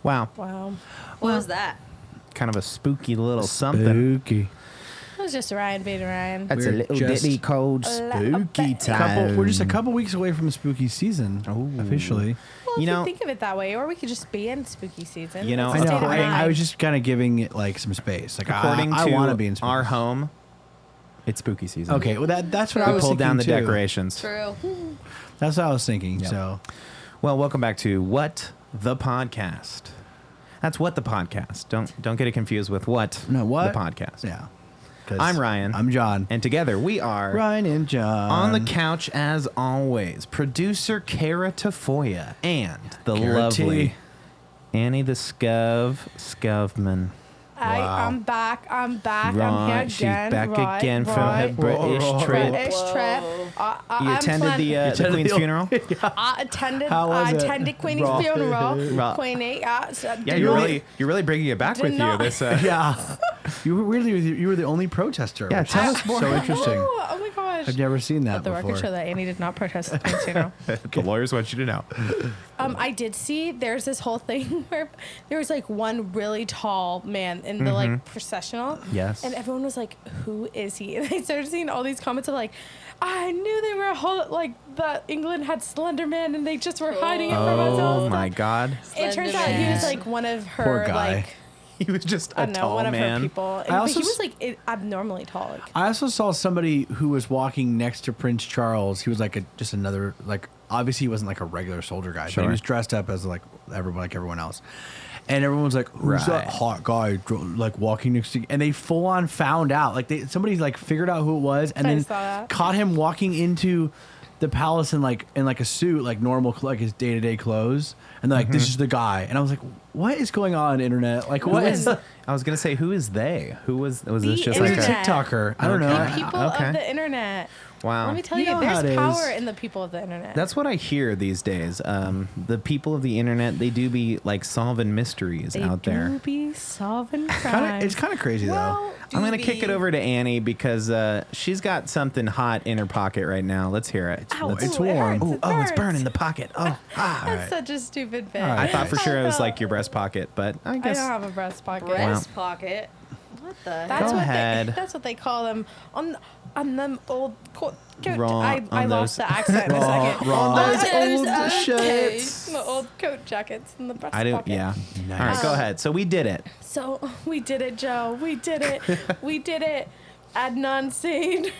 Wow. What was that? Kind of a spooky little something. Spooky. It was just Ryan being Ryan. That's We're a little just bitty cold spooky time. We're just a couple weeks away from spooky season, officially. Well, You if know- you think of it that way, or we could just be in spooky season. You know, It's I a know. state of mind. I was just kind of giving it like some space. Like According I to want to be in spooky. our home, it's spooky season. Okay, well that's what We I was pulled thinking down the too. decorations. True. That's what I was thinking. Yep. So Well, welcome back to What the Podcast. That's What the Podcast. Don't get it confused with What no, what the Podcast. Yeah. 'Cause I'm Ryan. I'm John. And together we are Ryan and John on the couch as always. Producer Cara Tafolla and the Cara lovely T. Annie the Skovmand. I'm back. I'm Right, here again. she's back right, again from right. her British Whoa. trip. British trip. You I'm attended plan- the Queen's funeral? I attended. How was I it? attended Queenie's Raw. funeral. Raw. Queenie. Yeah, you're really bringing it back Did with you. not- This Yeah. You were the only protester. Yeah, which tell is us more. So interesting. Oh my gosh. I've never seen that Let the before. record show that Annie did not protest the Queen's funeral. the lawyers want you to know. I did see there's this whole thing where there was like one really tall man in the like processional. Yes. And everyone was like, who is he? And I started seeing all these comments of like, I knew they were that England had Slender Man and they just were hiding it from us. Oh my God. It turns out he was like one of her Poor guy. like He was just I a don't know, tall one of her man. people. I But also he was like abnormally tall. Like, I also saw somebody who was walking next to Prince Charles. He was like just another obviously he wasn't like a regular soldier guy, but Sure. he was dressed up as like everyone else. And everyone was like, "Who's Right. that hot guy like walking next to?" And they full on found out, like somebody like figured out who it was, and I then saw that. caught him walking into the palace in a suit, like normal, like his day-to-day clothes, and they're like, "This is the guy." And I was like, "What is going on, internet? Like, what is?" Listen. I was gonna say, who is they? Who was this just It was like a internet. TikToker. I don't Okay. know. the people okay. of the internet. Wow. Let me tell You you, know how there's it power is. in the people of the internet. That's what I hear these days. The people of the internet, they do be like solving mysteries they out do there. be solving crimes. It's kind of crazy though. Well, I'm gonna kick it over to Annie because she's got something hot in her pocket right now. Let's hear it. Ow, Let's- It's ooh, it warm. hurts, it oh, it's burns. burning the pocket. Oh, That's such a stupid bit. All right. I thought for sure it was felt- like your breast pocket, but I I guess don't have a breast pocket. Breast pocket. What the heck? That's Go what ahead. that's what they call them on them old. Wrong I on lost those- the accent in a second. Wrong. On Those old okay. shirts. The old coat jackets and the breast I do. pocket. Yeah. Nice. All right, go ahead. So we did it. So we did it, Joe. We did it. We did it. Adnan Said.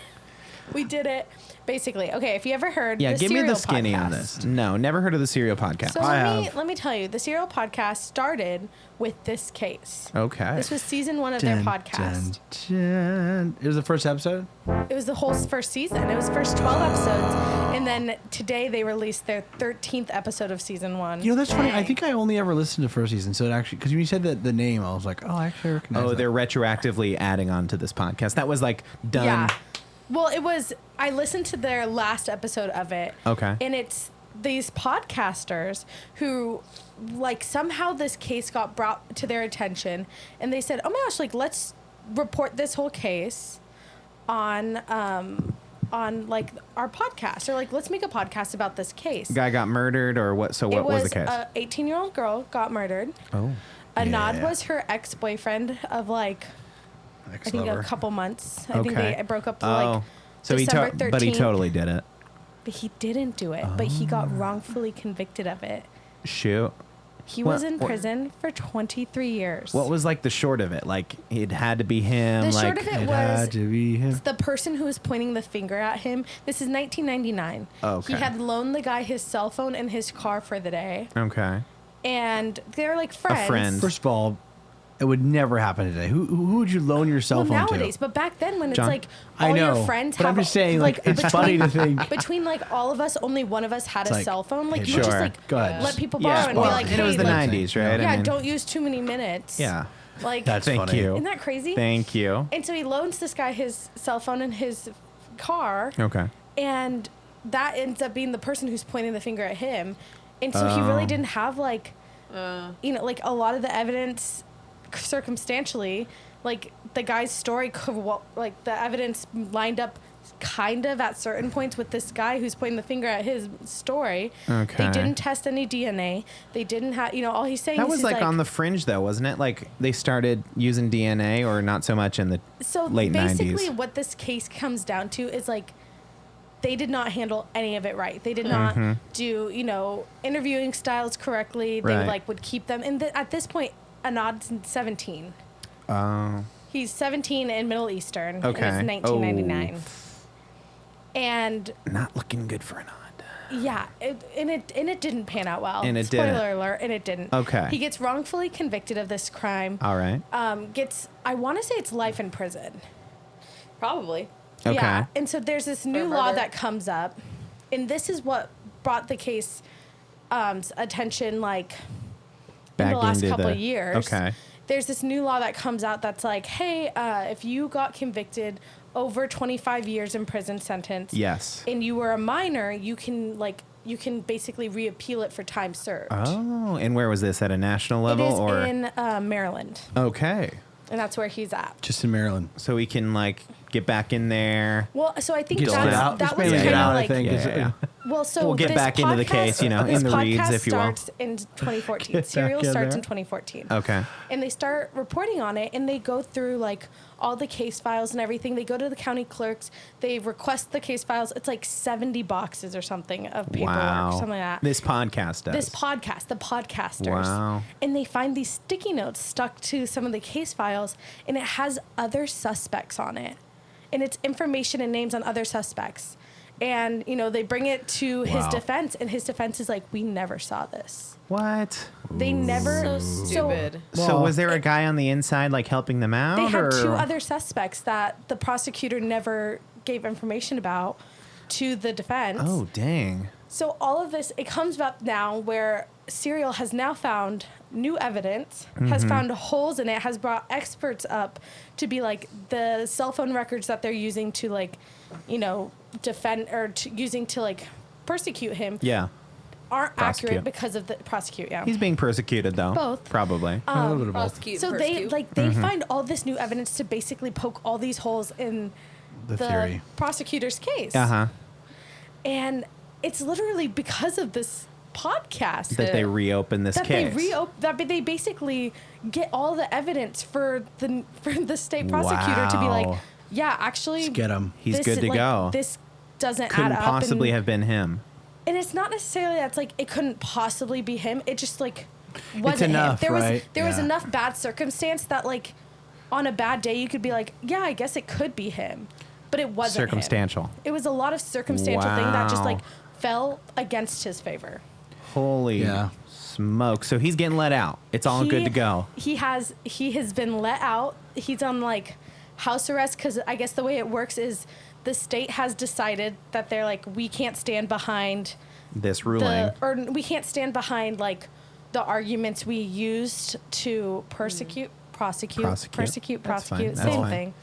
We did it. Basically, okay. If you ever heard, Yeah, the give me the Serial skinny on podcast. this. No, never heard of the Serial podcast. So I let me tell you, the Serial podcast started with this case. Okay. This was season 1 of their Dun, podcast. dun, dun. It was the first episode. It was the whole first season. It was the first 12 episodes. And then today they released their 13th episode of season 1. You know, that's funny. I think I only ever listened to first season. So it actually, because when you said the name, I was like, oh, I actually recognize Oh, that. they're retroactively adding on to this podcast. That was like done. Yeah. Well, it was, I listened to their last episode of it. Okay. And it's these podcasters who, like, somehow this case got brought to their attention. And they said, oh my gosh, like, let's report this whole case on like our podcast, or like let's make a podcast about this case. Guy got murdered, or what? So what was the case? A 18-year-old girl got murdered. Oh. Anad Yeah. was her ex-boyfriend of like I think a couple months. I think Okay. they broke up Oh. like So December 13th. but he totally did it. But he didn't do it. But he got wrongfully convicted of it. Shoot. He What- was in what- prison for 23 years. What was like the short of it? Like it had to be him. The like short of it It was had to be him. the person who was pointing the finger at him. This is 1999. Oh, okay. He had loaned the guy his cell phone and his car for the day. Okay. And they're like friends. friend. First of all, It would never happen today. Who would you loan your cell phone nowadays, to? but back then when John? it's like I all know, your friends but have, I'm just saying, like, it's between- funny to think. between like all of us, only one of us had a like, cell phone. Like hey, you just sure. like Go ahead. let people Yeah, borrow and be well, like, and hey, it was the like, 90s, right? yeah, I mean, don't use too many minutes. Yeah. Like That's Thank funny. you. isn't that crazy? Thank you. And so he loans this guy his cell phone and his car, Okay. and that ends up being the person who's pointing the finger at him. And so he really didn't have like, like a lot of the evidence circumstantially, like the guy's story could, like the evidence lined up kind of at certain points with this guy who's pointing the finger at his story. Okay. They didn't test any DNA. They didn't have, all he's saying That is was he's like on the fringe, though, wasn't it? Like they started using DNA, or not so much in the so late basically 90s. what this case comes down to is like they did not handle any of it right. They did not do, interviewing styles correctly. They Right. like would keep them. And at this point, Anad's 17. Oh. He's 17 in Middle Eastern. Okay. And it's 1999. And Not looking good for Anad. yeah, it didn't pan out well. And it Spoiler didn't. alert, and it didn't. Okay. He gets wrongfully convicted of this crime. All right. I want to say it's life in prison. Probably. Okay. Yeah. And so there's this new For law murder. that comes up, and this is what brought the case attention like Back in the last into couple the- of years. Okay. There's this new law that comes out that's like, hey, if you got convicted over 25 years in prison sentence, Yes. and you were a minor, you can basically reappeal it for time served. Oh, and where was this, at a national It level, is or? in Maryland, Okay. and that's where he's at. Just in Maryland. So we can like get back in there. Well, so I think Get that out. was Just mainly kind get of out, like I think. Yeah. Well, so We'll get this back into the podcast- case, in this the reads, podcast if you will. starts in 2014. Get Serial back in starts there. in 2014. Okay. And they start reporting on it, and they go through like all the case files and everything. They go to the county clerks. They request the case files. It's like 70 boxes or something of paperwork, Wow. something like that. This podcast does. This podcast, the podcasters. Wow. And they find these sticky notes stuck to some of the case files, and it has other suspects on it. And it's information and names on other suspects. And, they bring it to his Wow. defense, and his defense is like, we never saw this. What? They never. So stupid. So Well, was there a guy on the inside like helping them out? They had or? two other suspects that the prosecutor never gave information about to the defense. Oh, dang. So all of this, it comes up now where Serial has now found new evidence, has found holes in it, has brought experts up to be like the cell phone records that they're using to like, defend or using to like persecute him Yeah. aren't Prosecute. accurate because of the prosecute. Yeah. He's being persecuted, though. Both. Probably. A little bit of both. Prosecute. So persecute. they find all this new evidence to basically poke all these holes in The theory. prosecutor's case. Uh-huh. And it's literally because of this podcast That they reopen this that case. they basically get all the evidence for the state prosecutor to be like, Wow. yeah, actually, Let's get him. He's good to go. This doesn't Couldn't add up. possibly and, have been him. and it's not necessarily that's like it couldn't possibly be him. It just like wasn't enough, him. right? There was Yeah. enough bad circumstance that like on a bad day you could be like, yeah, I guess it could be him, but it wasn't him. Circumstantial. It was a lot of circumstantial thing that just Wow. like fell against his favor. Holy Yeah. smoke. So he's getting let out. It's all good to go. He has been let out. He's on like house arrest because I guess the way it works is the state has decided that they're like we can't stand behind This ruling. we can't stand behind like the arguments we used to prosecute, That's same fine. That's fine. thing.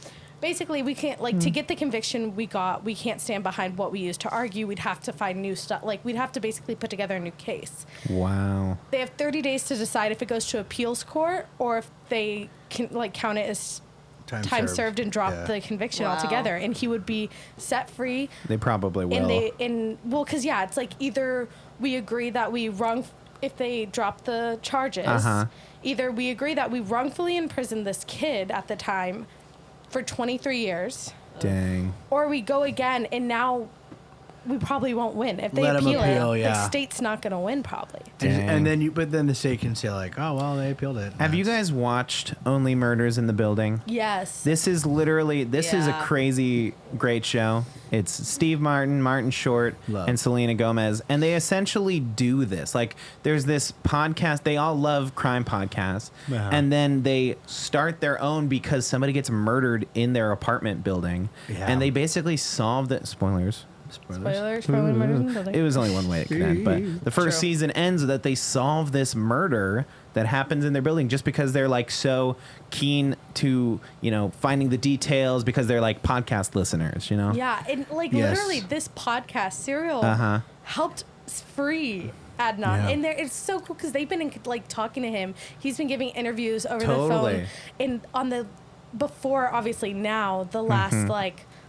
Basically, we can't like to get the conviction we got. We can't stand behind what we used to argue. We'd have to find new stuff. Like we'd have to basically put together a new case. Wow. They have 30 days to decide if it goes to appeals court or if they can like count it as time served and drop Yeah. the conviction Wow. altogether, and he would be set free. They probably will. Because yeah, it's like either we agree that we if they drop the charges, Uh-huh. either we agree that we wrongfully imprisoned this kid at the time for 23 years, Dang. or we go again and now we probably won't win. If they Let 'em appeal, appeal, it, yeah. the state's not going to win probably. Dang. And then but then the state can say like, oh well, they appealed it. Have you guys watched Only Murders in the Building? Yes. This is literally is a Yeah. crazy great show. It's Steve Martin, Martin Short, Love. and Selena Gomez, and they essentially do this. Like, there's this podcast. They all love crime podcasts, Uh-huh. and then they start their own because somebody gets murdered in their apartment building, Yeah. and they basically solve the spoilers. Spoilers for When Murders in the Building. It was only one way it could end, but the first True. season ends that they solve this murder that happens in their building just because they're like so keen to, finding the details because they're like podcast listeners, Yeah, and like Yes. literally this podcast, Serial, Uh-huh. helped free Adnan. Yeah. And it's so cool because they've been like talking to him. He's been giving interviews over the Totally. phone. And on the, before obviously now, the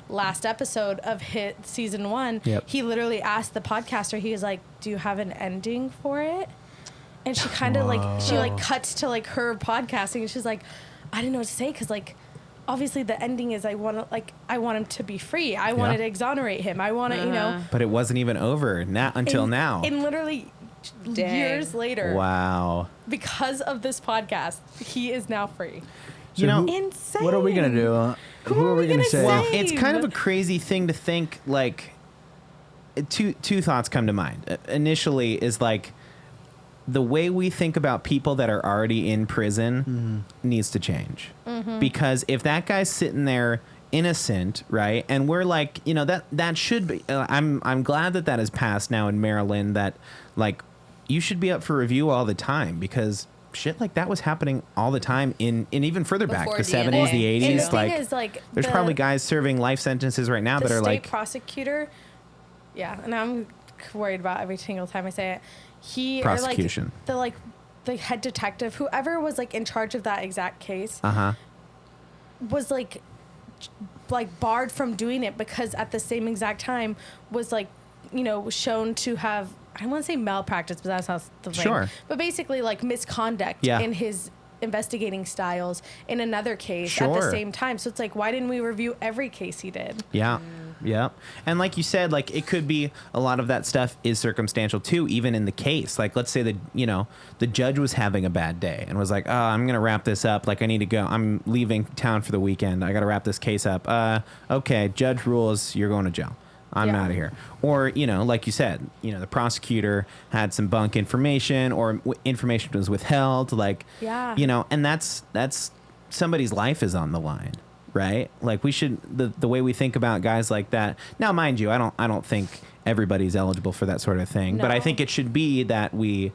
last episode of Hit season 1, Yep. he literally asked the podcaster, he was like, do you have an ending for it? And she kind of she cuts to like her podcasting and she's like, I didn't know what to say because like obviously the ending is I want him to be free. I wanted to exonerate him. I want to, But it wasn't even over until now. And literally Dang. years later, Wow. because of this podcast, he is now free. You know, Insane. What are we gonna do? Who are we gonna say? well, say? it's kind of a crazy thing to think. Like, two thoughts come to mind. Initially, is like the way we think about people that are already in prison needs to change. Because if that guy's sitting there innocent, right, and we're like, that should be. I'm glad that has passed now in Maryland. That like you should be up for review all the time because shit like that was happening all the time in even further back, Before the DNA. 70s, the 80s. And the like, thing is, like, there's probably guys serving life sentences right now the that are state like, prosecutor. Yeah, and I'm worried about every single time I say it. He Prosecution. or like the head detective, whoever was like in charge of that exact case, was like barred from doing it because at the same exact time was like shown to have, I don't want to say malpractice, but that's not the thing. Sure. But basically like misconduct Yeah. in his investigating styles in another case at Sure. the same time. So it's like, why didn't we review every case he did? yeah. Yeah. And like you said, like it could be a lot of that stuff is circumstantial too, even in the case. Like let's say that, the judge was having a bad day and was like, oh, I'm going to wrap this up. Like I need to go. I'm leaving town for the weekend. I got to wrap this case up. Okay. Judge rules. You're going to jail. I'm Yeah. out of here. Or, like you said, the prosecutor had some bunk information or information was withheld. Like, Yeah. and that's somebody's life is on the line. Right? Like we should the way we think about guys like that. Now, mind you, I don't think everybody's eligible for that sort of thing, but I No. think it should be that we,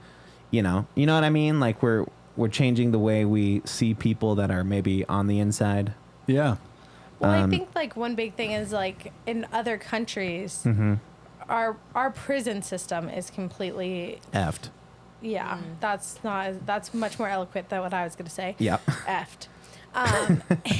you know what I mean? Like we're changing the way we see people that are maybe on the inside. Yeah. Well, I think like one big thing is like in other countries, our prison system is completely Effed. that's much more eloquent than what I was gonna say. Yeah. Effed.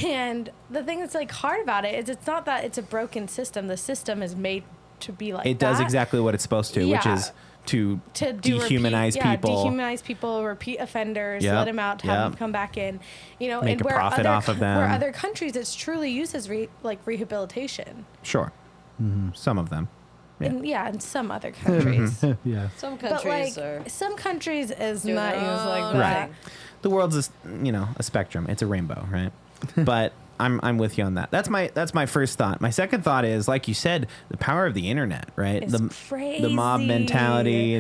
And the thing that's like hard about it is it's not that it's a broken system. The system is made to be like It does that. exactly what it's supposed to, which Yeah. is to do dehumanize people. dehumanize people, repeat offenders, Yep, let them out, have yep. them come back in, Make and a where profit other off of them. Where other countries, it's truly used as rehabilitation. Sure. Some of them. Yeah. And in some other countries. Yeah. Some But countries like are some countries is doing not their used like own that. thing. The world's a spectrum. It's a rainbow, right? But I'm with you on that. That's my first thought. My second thought is, like you said, the power of the internet, right? It's The mob crazy. mentality,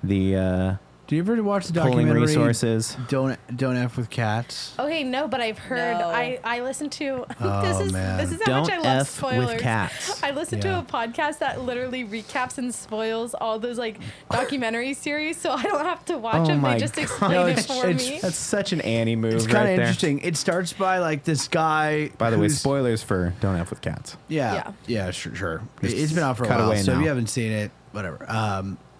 the Do you ever watch the pulling documentary resources. Don't F with Cats? Okay, no, but I've heard. No. I listened to. Oh, man. This is how Don't much I love F spoilers. with cats. I listened Yeah. to a podcast that literally recaps and spoils all those like documentary series, so I don't have to watch Oh them. my They just God. explain No, it it's- for it's- me. That's such an Annie move It's right kind of there. interesting. It starts by like this guy. By the way, who's- spoilers for Don't F with Cats. Yeah, sure. Just It's been out for a cut while, away so if now. you haven't seen it, whatever.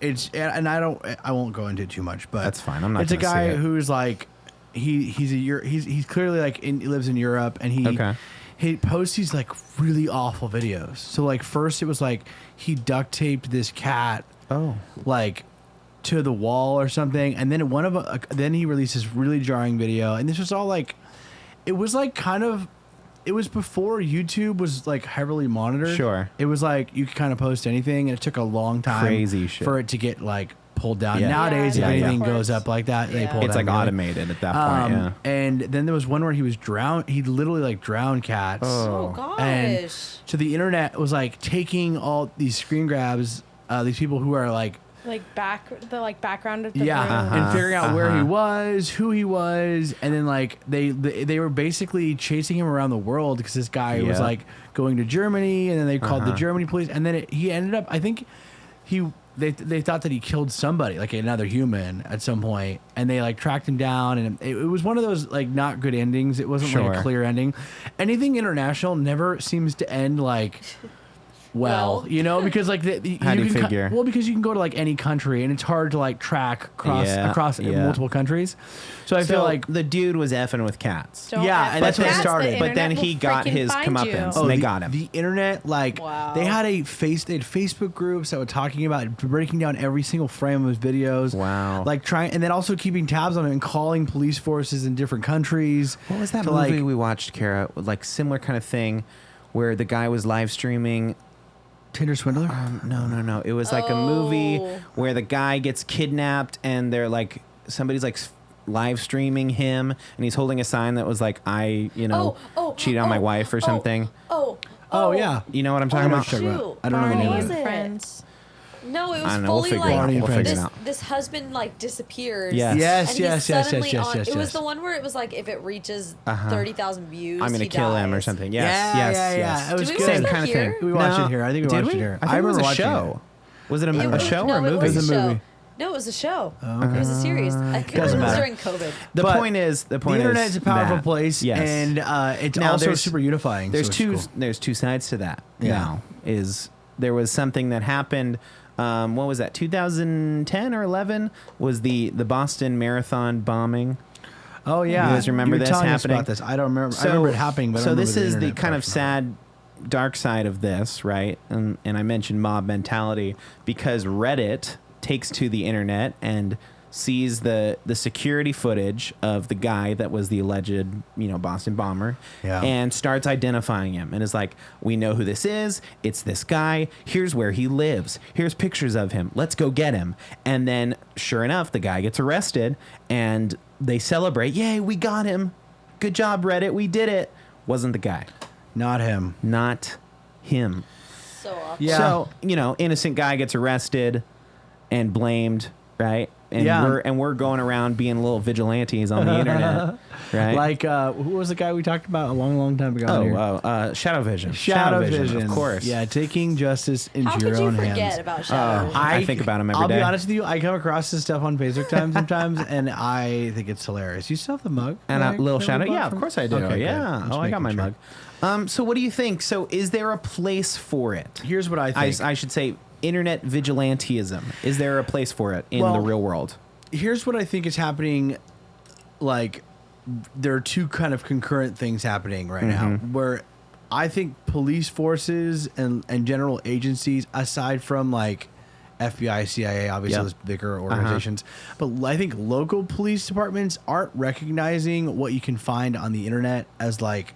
And I won't go into it too much, but That's fine. I'm not It's a gonna guy see it. who's like he's clearly like he lives in Europe, and Okay. he posts these like really awful videos. So like first it was like he duct taped this cat Oh. like to the wall or something, and then then he released this really jarring video, and this was all like it was like kind of it was before YouTube was like heavily monitored. Sure. It was like you could kind of post anything, and it took a long time Crazy shit. for it to get like pulled down. Yeah. Nowadays, Yeah, if yeah. anything Of goes course. up like that, they Yeah. pull it It's down. like really. automated at that point. Yeah. And then there was one where he was drowned. He literally like drowned cats. Oh gosh. And so the internet was like taking all these screen grabs, these people who are like, background of the yeah, room. and figuring out where he was, who he was, and then like they were basically chasing him around the world because this guy was Yeah. like going to Germany, and then they called the Germany police, and then he ended up. I think they thought that he killed somebody, like another human, at some point, and they like tracked him down, and it was one of those like not good endings. It wasn't like a Sure. clear ending. Anything international never seems to end like. Well, you know, because like How do you can figure? well, because you can go to like any country and it's hard to like track across multiple countries. So I feel like the dude was effing with cats. Don't Yeah, F and that's with what cats, started. the But then internet he will got freaking his find comeuppance. you. They got him. The internet, like Wow. they had they had Facebook groups that were talking about breaking down every single frame of his videos. Wow. Like trying, and then also keeping tabs on it and calling police forces in different countries. What was that to, movie like, we watched, Cara? Like similar kind of thing, where the guy was live streaming. Tinder swindler? No. It was like a movie Oh. where the guy gets kidnapped and they're like somebody's like live streaming him and he's holding a sign that was like cheated on my wife or something. Oh yeah. You know what I'm I talking know about? what you're talking about. shoot. I don't know the Barney name of and it. it? Friends. No, it I was don't know, we'll fully figure it out. like We'll figure it this, out. this husband like disappears. Yes. Yes, And yes, he's yes, suddenly yes, on, yes, It was yes. the one where it was like if it reaches 30,000 views, I'm gonna he kill him or dies. something. Yes, Yeah, yes, yeah, yeah. yes. It was Did we good. watch Same that kind of here? thing. We watched it here. I think we Did watched it here. I think it was a watching show. Was it It a was- show no, or a it movie? was It was a show. movie. No, it was a show. okay. It was a series. I think it Doesn't was matter. during COVID. The But point is, The internet is a powerful that- place, Yes. and it's Now, also there's- super unifying. There's so it's cool. there's two sides to that. Yeah. Now there was something that happened. What was that? 2010 or 11 was the Boston Marathon bombing. Oh yeah, You guys remember were this telling us happening? about this. I don't remember. I remember it happening, but I so don't this remember is the internet kind of portion of it. sad, dark side of this, right? And I mentioned mob mentality because Reddit takes to the internet and sees the security footage of the guy that was the alleged, Boston bomber, Yeah. and starts identifying him and is like, we know who this is. It's this guy. Here's where he lives. Here's pictures of him. Let's go get him. And then, sure enough, the guy gets arrested and they celebrate. Yay, we got him. Good job, Reddit. We did it. Wasn't the guy. Not him. Not him. So awkward. Yeah. So, innocent guy gets arrested and blamed, right? And Yeah. we're going around being little vigilantes on the internet, right? Like who was the guy we talked about a long, long time ago? on here? Shadow Vision. Shadow Vision, of course. Yeah, taking justice into How your could you own forget hands. about Shadow? I think about him every I'll day. be honest with you. I come across this stuff on Facebook sometimes, and I think it's hilarious. You still have the mug? And a Like, little that we shadow. bought Yeah, of from- course I do. Okay, good. Yeah. Just Oh, I got my making mug. sure. So what do you think? So is there a place for it? Here's what I think. I should say internet vigilantism. Is there a place for it in the Well, real world? Here's what I think is happening. Like, there are two kind of concurrent things happening right now. Where I think police forces and general agencies, aside from like FBI, CIA, obviously Yep. those bigger organizations, but I think local police departments aren't recognizing what you can find on the internet as like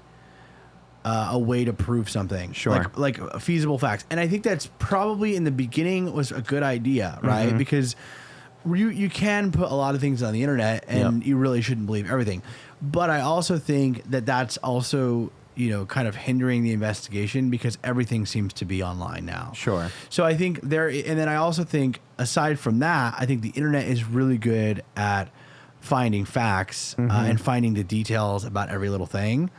a way to prove something. Sure. Like feasible facts. And I think that's probably in the beginning was a good idea, right? Because you can put a lot of things on the internet and Yep. you really shouldn't believe everything. But I also think that that's also, kind of hindering the investigation because everything seems to be online now. Sure. So I think and then I also think aside from that, I think the internet is really good at finding facts and finding the details about every little thing.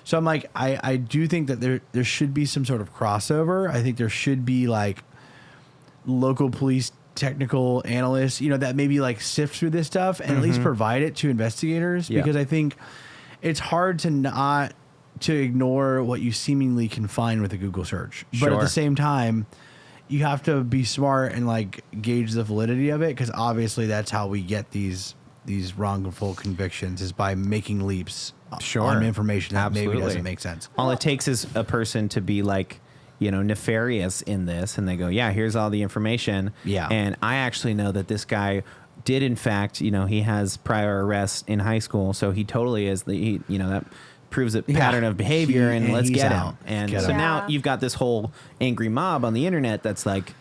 So I'm like, I do think that there should be some sort of crossover. I think there should be like local police technical analysts, that maybe like sift through this stuff and at least provide it to investigators Yeah. because I think it's hard to ignore what you seemingly can find with a Google search. But at Sure. the same time, you have to be smart and like gauge the validity of it because obviously that's how we get these wrongful convictions is by making leaps on information that maybe Absolutely. doesn't make sense. All it takes is a person to be like, nefarious in this, and they go, yeah, here's all the information. Yeah. And I actually know that this guy did, in fact, he has prior arrests in high school, so he totally is that proves a pattern of behavior, and let's he's get out. him. And Get so him. now Yeah. you've got this whole angry mob on the internet that's like,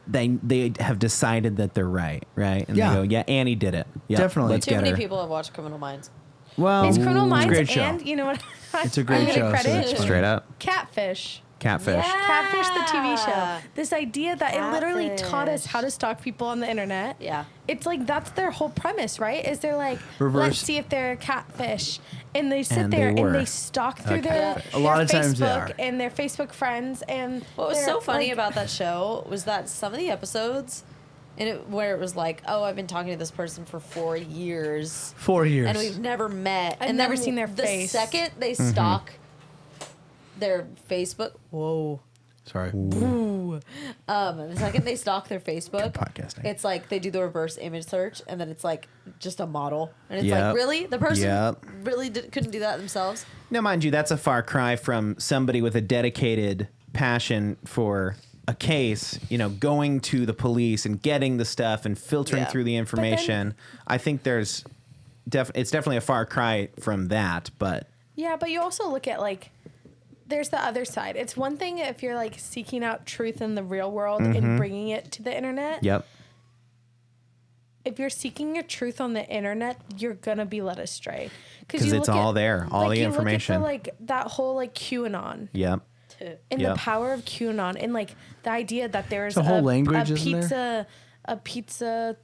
they have decided that they're right, and Yeah. they go, yeah, Annie did it. Yep, Definitely. let's Too get many her. people have watched Criminal Minds. Well, It's Criminal it's a Minds, great show. and you know what? It's a great I'm gonna show, so credit that's fine. Straight up, Catfish. Catfish. Catfish, the TV Yeah. show. This idea that it literally taught us Catfish. how to stalk people on the internet. Yeah. It's like that's their whole premise, right? Is they're like, Reverse. let's see if they're a catfish, and they sit And they there were and they stalk through their, catfish. A lot their of times they Facebook are. and their Facebook friends. And What was they're, so funny like, about that show was that some of the episodes, where it was like, oh, I've been talking to this person for 4 years. 4 years. And we've never met. I've and never then seen their the face. second they stalk their Facebook, Sorry. the second they stalk their Facebook, podcasting. it's like they do the reverse image search, and then it's like just a model, and it's Yep. like, really, the person Yep. really couldn't do that themselves. Now, mind you, that's a far cry from somebody with a dedicated passion for a case, going to the police and getting the stuff and filtering Yeah. through the information. I think it's definitely a far cry from that, but Yeah, but you also look at like, there's the other side. It's one thing if you're like seeking out truth in the real world and bringing it to the internet. yep. If you're seeking your truth on the internet, you're gonna be led astray 'Cause you it's look all there, all the you information. Look at that whole like QAnon Yep. and Yep. the power of QAnon and like the idea that there's a whole language, isn't a pizza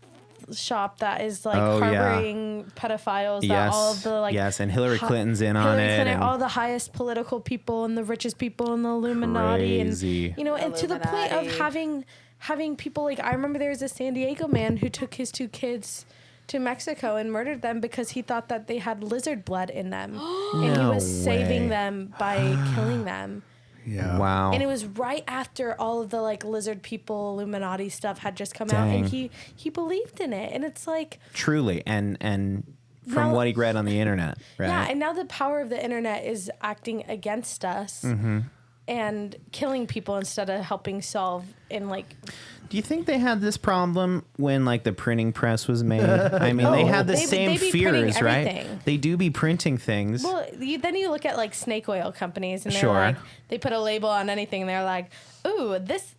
shop that is like Oh, yeah. harboring pedophiles. That Yes. all of the like yes, and Hillary Clinton's in on Hillary it. Clinton, and all the highest political people and the richest people in the Illuminati, Crazy. and and to the point of Illuminati. having people like, I remember there was a San Diego man who took his 2 kids to Mexico and murdered them because he thought that they had lizard blood in them, and he No was saving way. them by killing them. Yeah. wow. And it was right after all of the like lizard people Illuminati stuff had just come out, Dang. and he believed in it, and it's like. Truly, and from Now- what he read on the internet, right? Yeah, and now the power of the internet is acting against us and killing people instead of helping solve in like. Do you think they had this problem when like the printing press was made? I mean, they had the They- same they be printing fears, right? everything. They do be printing things. Well, then you look at like snake oil companies, and they're Sure. like, they put a label on anything. And they're like, ooh, this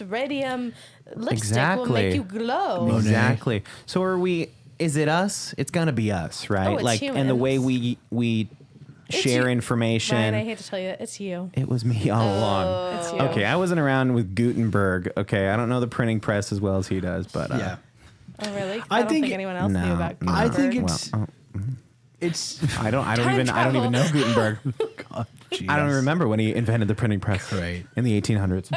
radium lipstick will make Exactly. you glow. Monet. Exactly. So are we? Is it us? It's gonna be us, right? Oh, it's like, and the way we It's share you. information. Ryan, I hate to tell you, it's you. It was me all along. It's you. Okay, I wasn't around with Gutenberg. Okay, I don't know the printing press as well as he does, but Yeah. Oh, really? I don't think- think anyone else knew No, about. no. I think Gutenberg. it's Well, it's I don't Time even travel. know Gutenberg. God, I don't remember when he invented the printing press. Right. In the 1800s.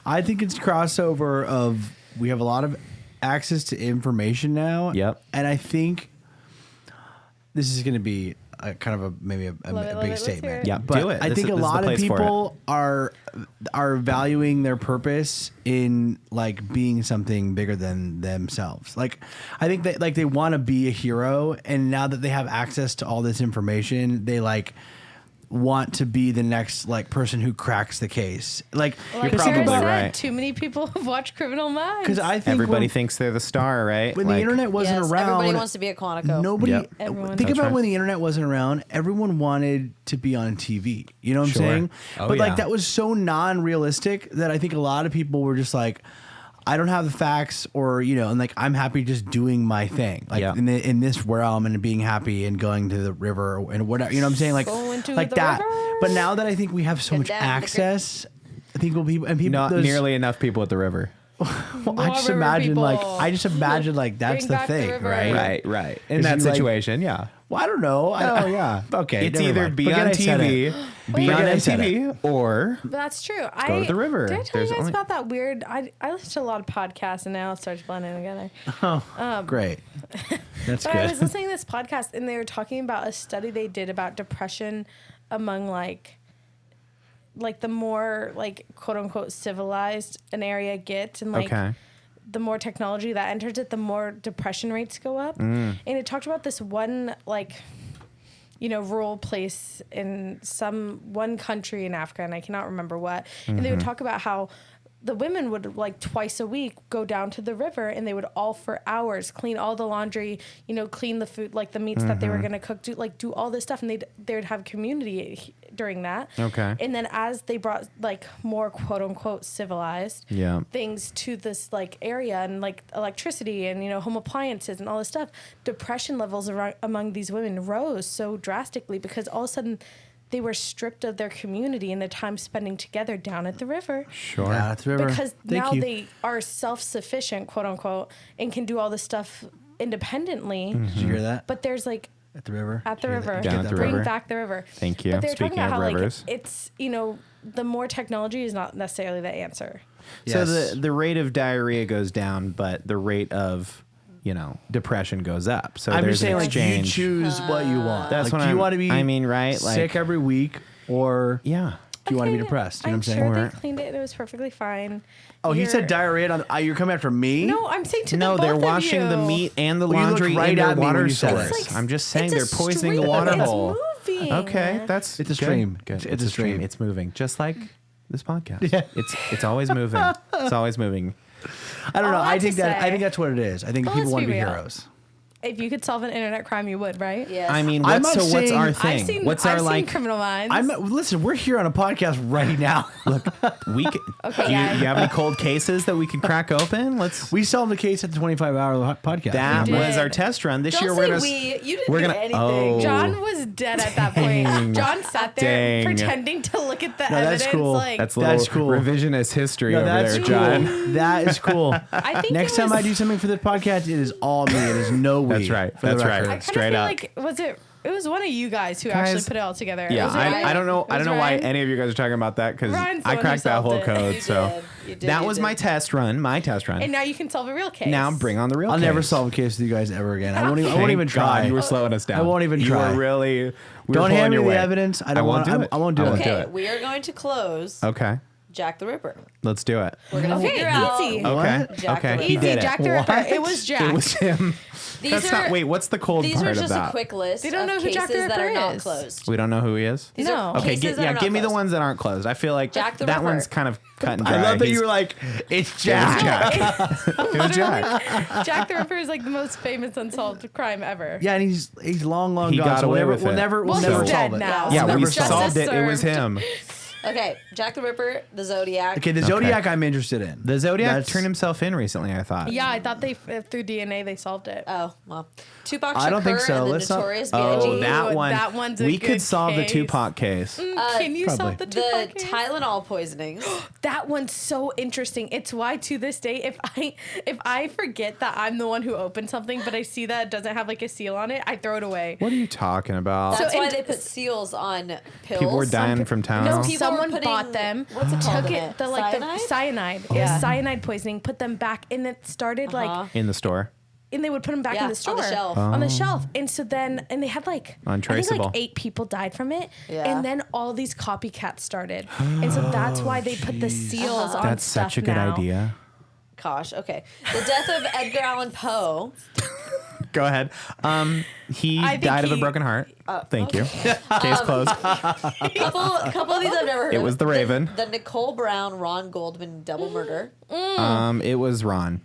I think it's crossover of we have a lot of access to information now. Yep. And I think this is going to be a kind of maybe a Love it, big let's hear statement. it. Yeah, But do it. I This think is- a this is the lot of place for it. people are valuing their purpose in like being something bigger than themselves. Like I think that like they want to be a hero, and now that they have access to all this information, they like want to be the next like person who cracks the case. Like Like You're Cara probably said, right. too many people have watched Criminal Minds. because I think Everybody when, thinks they're the star, right? when the internet wasn't Yes, around, everybody wants to be a Quantico. nobody Yep. Everyone. think That's about right. when the internet wasn't around. Everyone wanted to be on TV. You know what Sure. I'm saying? Oh, but yeah. like that was so non-realistic that I think a lot of people were just like, I don't have the facts, or and like I'm happy just doing my thing, like Yeah. in this realm, and being happy and going to the river and whatever. You know what I'm saying? Like Going to like the that. river. But now that I think we have so Get much down to the access, I think people Not those- nearly enough people at the river. Well, I More just river imagine like people. that's Bring the back the thing, river. right? Right. In Is that he like- situation, yeah. Well, I don't know. Oh, yeah. Okay. It's never either mind. be Forget on I said TV, it. be on Forget I said MTV, or But that's true. go to the river. Did I tell There's you guys only- about that weird? I listen to a lot of podcasts, and now it starts blending together. Great. That's But I was good. listening to this podcast, and they were talking about a study they did about depression among like the more like quote unquote civilized an area gets, and like Okay. the more technology that enters it, the more depression rates go up. Mm. And it talked about this one rural place in one country in Africa, and I cannot remember what. And they would talk about how the women would like twice a week go down to the river, and they would all for hours clean all the laundry, clean the food, like the meats that they were going to cook, do all this stuff. And they would have community during that. Okay. And then as they brought like more quote unquote civilized things to this like area, and like electricity and, home appliances and all this stuff, depression levels among these women rose so drastically because all of a sudden they were stripped of their community and the time spending together down at the river. Sure. Yeah, at the river. Because now they are self-sufficient, quote unquote, and can do all this stuff independently. Did you hear that? But there's like At the river? at the river, Down at the bring river. back the river. Thank you. But they're Speaking talking about of how rivers. like it's the more technology is not necessarily the answer. So Yes. the rate of diarrhea goes down, but the rate of depression goes up. So I'm there's just saying, an like, you exchange. choose what you want. That's like, what do you I'm- want to be I mean, right? sick Like- every week, or Yeah. do you want to be Okay, depressed? You know I'm what I'm sure saying? they cleaned it and it was perfectly fine. Oh, he said You're- diarrhea. You're coming after me? No, I'm saying to No, the they're both washing of the you. meat and the Well, you looked laundry right in at their me when water you said source. it. It's like- I'm just saying it's they're a poisoning the stream. water It's hole. moving. Okay, that's It's a good. stream. Good. It's a stream. It's moving, just like this podcast. Yeah. It's always moving. It's always moving. I don't know. All I I think have to I think say- that's what it is. I think Well, people let's want to be be real. heroes. If you could solve an internet crime, you would, right? Yes. I mean, I'm what's not what's our saying- thing? What's our I've like? seen Criminal Minds. Listen, we're here on a podcast right now. Look, we could, Okay, do yeah. you have any cold cases that we could crack open? Let's. We solved the case at the 25-hour podcast. That We was did. our test run. This Don't year say we're gonna. we. You didn't we're do gonna- anything. oh. John was dead at that Dang. point. John sat there Dang. pretending to look at the No, that's evidence. cool. Like, That's That's little cool. revisionist history No, over that's there, cool. John. That is cool. I think Next it time was- I do something for this podcast, it is all me. It is no we. That's right. for the That's right. record. I kind Straight of feel up. like it was one of you guys who Guys, actually put it all together. Yeah, Was it Ryan? I don't know. It I was don't know why Ryan? any of you guys are talking about that because Ryan's the I one who cracked that solved whole it. code. You So did. You did, that you was did. my test run. My test run. And now you can solve a real case. Now bring on the real. I'll case. never solve a case with you guys ever again. I won't even Thank try. God you were slowing us down. I won't even try. You were really. We were Don't pulling hand me your the weight. evidence. I don't won't want. do it. I won't do I it. won't do Okay, it. we are going to close Okay, Jack the Ripper. let's do it. We're gonna Okay, figure out. easy. Okay. What? Jack the Okay. Ripper. He Easy, did it. Jack the Ripper. What? It was Jack. It was him. These That's are not. Wait, what's the cold these part are of just that? a quick list They don't of know who cases Jack the that are Ripper not is. closed. We don't know who he is. These No. are Okay, cases that are not give me the closed. ones that aren't closed. I feel like Jack the that Ripper. one's kind of cut and dry. I love that He's- you were like, it's It was Jack. Jack. It was Jack. Jack the Ripper is like the most famous unsolved crime ever. Yeah, and he's long He gone. got so away we'll with never, it. We'll never, Well, we'll he's never dead solve it. now. Yeah, We'll we never solve solved it. it. It was served. him. Okay, Jack the Ripper, the Zodiac. Okay, the Zodiac I'm interested in. The Zodiac That's- turned himself in recently. I thought. Yeah, I thought they through DNA they solved it. Oh well, Tupac Shakur I don't think so. and the Let's not- Notorious Oh, B.I.G. that one. that one's a we good could solve the case. Tupac case. Can you probably. solve the the Tupac case? Tylenol poisonings. That one's so interesting. It's why to this day, if I forget that I'm the one who opened something, but I see that it doesn't have like a seal on it, I throw it away. What are you talking about? That's So why in- they put seals on pills. People were dying from town. No, people someone were putting- bought them, what's it called took in it, it? the like Cyanide? the cyanide, it Yeah. was cyanide poisoning, put them back, and it started like, in the store. and they would put them back Yeah, in the store on the shelf. on the shelf, and so then, and they had like I think Untraceable. like 8 people died from it, Yeah. and then all these copycats started, and so that's why they put the seals on That's stuff such a good now. idea. Gosh, okay. The death of Edgar Allan Poe. Go ahead. He I think died of a he- broken heart. Thank you. Case closed. couple of these I've never heard It of. was The Raven. The Nicole Brown, Ron Goldman double murder. It was Ron.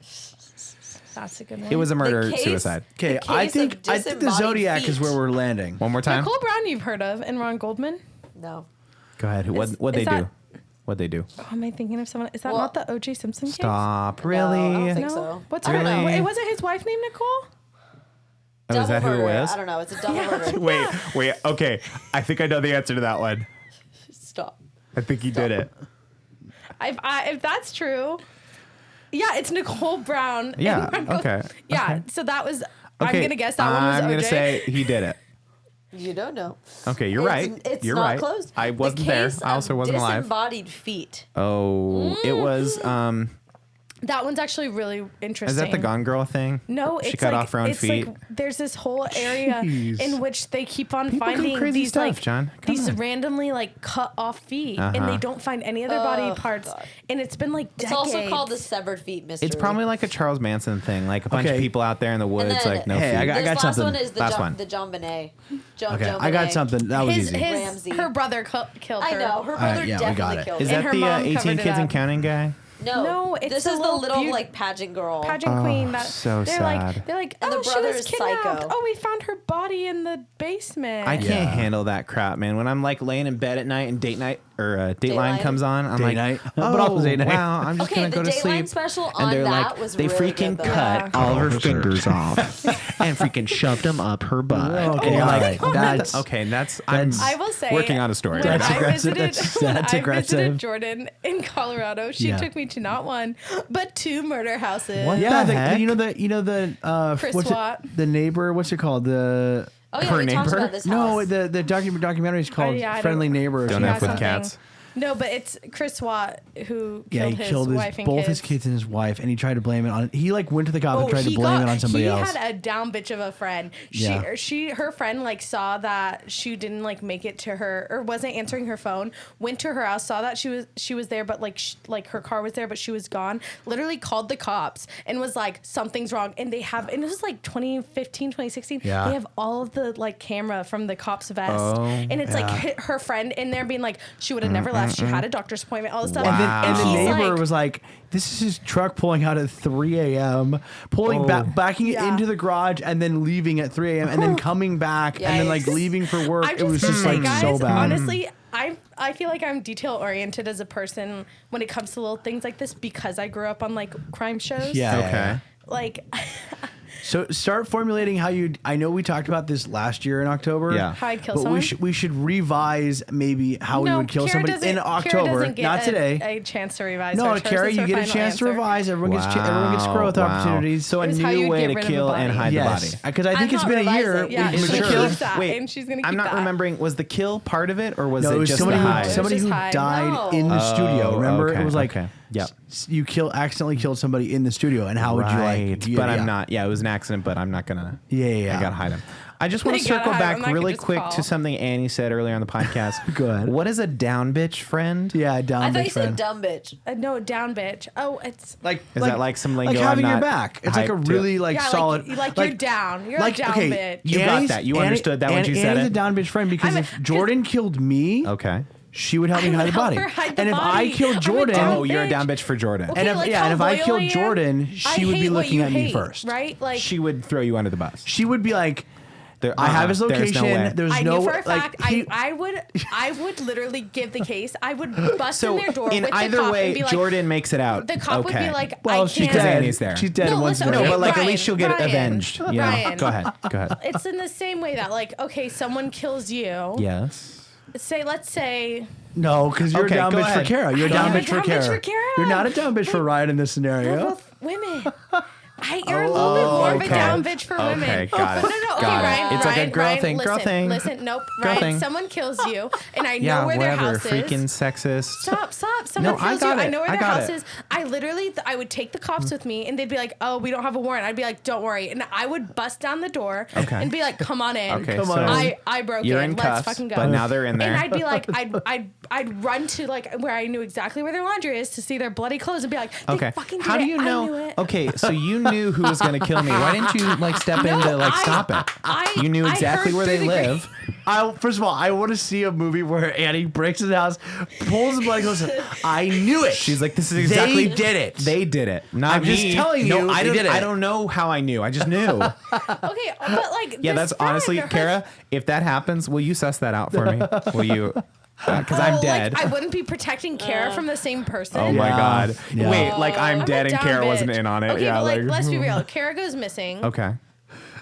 That's a good one. It was a murder case- suicide. Okay, The I case think of the disembodied Zodiac is feet. where we're landing. One more time. Nicole Brown you've heard of, and Ron Goldman. No. Go ahead. What they is do? that- What they do? Oh, am I thinking of someone? Is that Well, not the O.J. Simpson case? Stop. I Really? don't think No. so. What's I her don't name? know. It wasn't his wife named Nicole. Oh, is that who it Double murder. was? I don't know. It's a double murder. Wait. Okay. I think I know the answer to that one. Stop. I think he did it. If that's true, yeah, it's Nicole Brown. and Yeah. Ron Gold- Okay. Yeah. Okay. So that was. Okay. I'm gonna guess that one was I'm OJ. gonna say he did it. You don't know. Okay, you're right. It's You're not right. closed. I wasn't the there. case I also of wasn't alive. Disembodied feet. Oh, it was. That one's actually really interesting. Is that the Gone Girl thing? No, she it's cut like, off her own it's feet. like there's this whole area Jeez. in which they keep on People do finding crazy these stuff, like John. Come these on. randomly like cut off feet, and Uh-huh. they don't find any other body parts, God. and it's been like It's decades. also called the severed feet mystery. It's probably like a Charles Manson thing, like a bunch of Okay. people out there in the woods, then- like no Hey, feet. I This got last something. one is the Last John, one. the John Bonet. Okay, Joan I got Bonet. something. That was his easy. Ramsey. her brother killed her. I know. Her brother yeah, we got definitely it. killed Is her. And that her the mom 18 covered it Kids and up. Counting guy? No, it's this the is the little little beaut- like pageant girl. pageant queen. That so they're sad. Like, And the oh, she brother was is kidnapped. psycho. Oh, we found her body in the basement. I can't handle that crap, man. When I'm like laying in bed at night and date night or Dateline Dateline? comes on, I'm Date like, night. oh, But also date night. wow, I'm just Okay, gonna go the to Dateline sleep. special And on they're that like, was they really freaking good, though. cut all of her fingers off and freaking shoved them up her butt. Okay, And all like, right. That's okay, I'm I will say, working on a story. when right That's now. I aggressive. visited, That's when I aggressive. visited Jordan in Colorado, she Yeah. took me to not one but 2 murder houses. What? yeah. the heck? You know the Chris what's Watt. it, the neighbor. What's it called? The Oh yeah, Her we talked neighbor? about this no, house. the documentary is called yeah, I Friendly don't- Neighbor. or Don't something F with like that. cats. No, but it's Chris Watt who Yeah, killed he his killed wife and both kids. his kids and his wife, and he tried to blame it on. He like went to the cops and tried to he blame it on somebody else. He had a down bitch of a friend. Yeah. Her friend like saw that she didn't like make it to her or wasn't answering her phone. Went to her house, saw that she was there, but like her car was there, but she was gone. Literally called the cops and was like, something's wrong. And they have, and it was like 2015, 2016. Yeah. They have all of the like camera from the cop's vest, Oh, and it's like her friend in there being like, she would have never left. She had a doctor's appointment, all this stuff. Wow. And the he's neighbor like- was like, "This is his truck pulling out at 3 a.m., backing it Yeah. into the garage, and then leaving at 3 a.m., and then coming back, and then like Yikes. leaving for work." I'm It was gonna just say, like guys, so bad. honestly, I feel like I'm detail oriented as a person when it comes to little things like this because I grew up on like crime shows. Yeah. Okay. Like So start formulating how you. I know we talked about this last year in October. Yeah. how I'd kill But someone. we should revise maybe how we would kill Cara somebody doesn't- in Cara October, doesn't get not today. A chance to revise. No, hers. Hers Cara, is you her get a final chance to answer. revise. Everyone gets growth opportunities. So a It was how new you'd way get to rid of the kill and body. hide Yes, the body. because I think I'm it's not been a year. revising. Yeah, We've she matured. keeps that, Wait, and she's gonna keep I'm not that. remembering. Was the kill part of it, or was No, it it was just somebody the who hide? somebody It was who just hide. died No. in the studio. Remember, okay, it was like, okay. Yep. you accidentally killed somebody in the studio, and how would you like? But I'm not. Yeah, it was an accident, but I'm not gonna. Yeah. I gotta hide him. I just want to You gotta circle hide back him. I could really just quick call. to something Annie said earlier on the podcast. Go ahead. What is a down bitch friend? Yeah, down I thought bitch you said friend. dumb bitch. No, down bitch. Oh, it's Like, Is that like some lingo like I'm having your not back? It's like a hyped to? really like yeah, solid. Like you're down. You're a down bitch. You got that. You understood that when you said Annie's it? a down bitch friend because I'm a- if Jordan killed me, Okay. she would help me I hide would the help body. her hide the And if I body. killed I'm a Jordan, down Oh, you're a bitch. down bitch for Jordan. Okay, and if like yeah, how and if I loyal killed am, Jordan, I she would be hate what looking you at me hate, first. right? Like She would throw you under the bus. She would be like, There- I have his there's location. no way. There's I no knew for a like fact. I would literally give the case. I would bust So in their door in with the either cop way, and be like, Jordan makes it out. the cop would be okay. like, well, I she's can't. Because dead. Annie's there. She's dead. No, and one's listen, No, okay, but like at Ryan, least she'll get Ryan, avenged. You know? Ryan. Go ahead. Go ahead. It's in the same way that like, okay, someone kills you. Yes. Let's say No, because you're Okay, a down go bitch ahead. for Kara. You're a Go down ahead. bitch for I'm a down bitch Kara. for Kara. You're not a down bitch for Ryan in this we're scenario. both women. You're a little bit more of a okay. down bitch for women. Okay, got it. But no, okay, Got it. Ryan. It's like a Ryan, girl Ryan, thing, girl listen, thing. Listen, nope. Girl Ryan, thing. someone kills you, and I Yeah, know where their whatever. house Freaking is. sexist. Stop. Someone No, I kills got you. it. I know where I their got house it. is. I literally, I would take the cops with me, and they'd be like, "Oh, we don't have a warrant." I'd be like, "Don't worry," and I would bust down the door Okay. and be like, "Come on in." Okay, Come so on. I broke you're in. in Let's cuffs, fucking go. but now they're in there. And I'd be like, I'd run to like where I knew exactly where their laundry is to see their bloody clothes and be like, they Okay. fucking did How do it. you I know? knew it. Okay, so you knew who was going to kill me. Why didn't you like step in to like stop it? You knew I exactly heard where they through the live. First of all, I want to see a movie where Annie breaks his house, pulls the bloody clothes. I knew it. She's like, this is exactly. They did it. They did it. Not I'm just me. telling you, No, I they don't. did it. I don't know how I knew. I just knew. Okay, but like, Yeah, this that's honestly, friend, Kara. If that happens, will you suss that out for me? Will you? Because I'm dead. Like, I wouldn't be protecting Kara from the same person. Oh my Yeah. god! Yeah. Wait, like I'm I'm dead a and down Kara wasn't bitch. in on it. Okay, Yeah, but like, like let's be real. Kara goes missing. okay.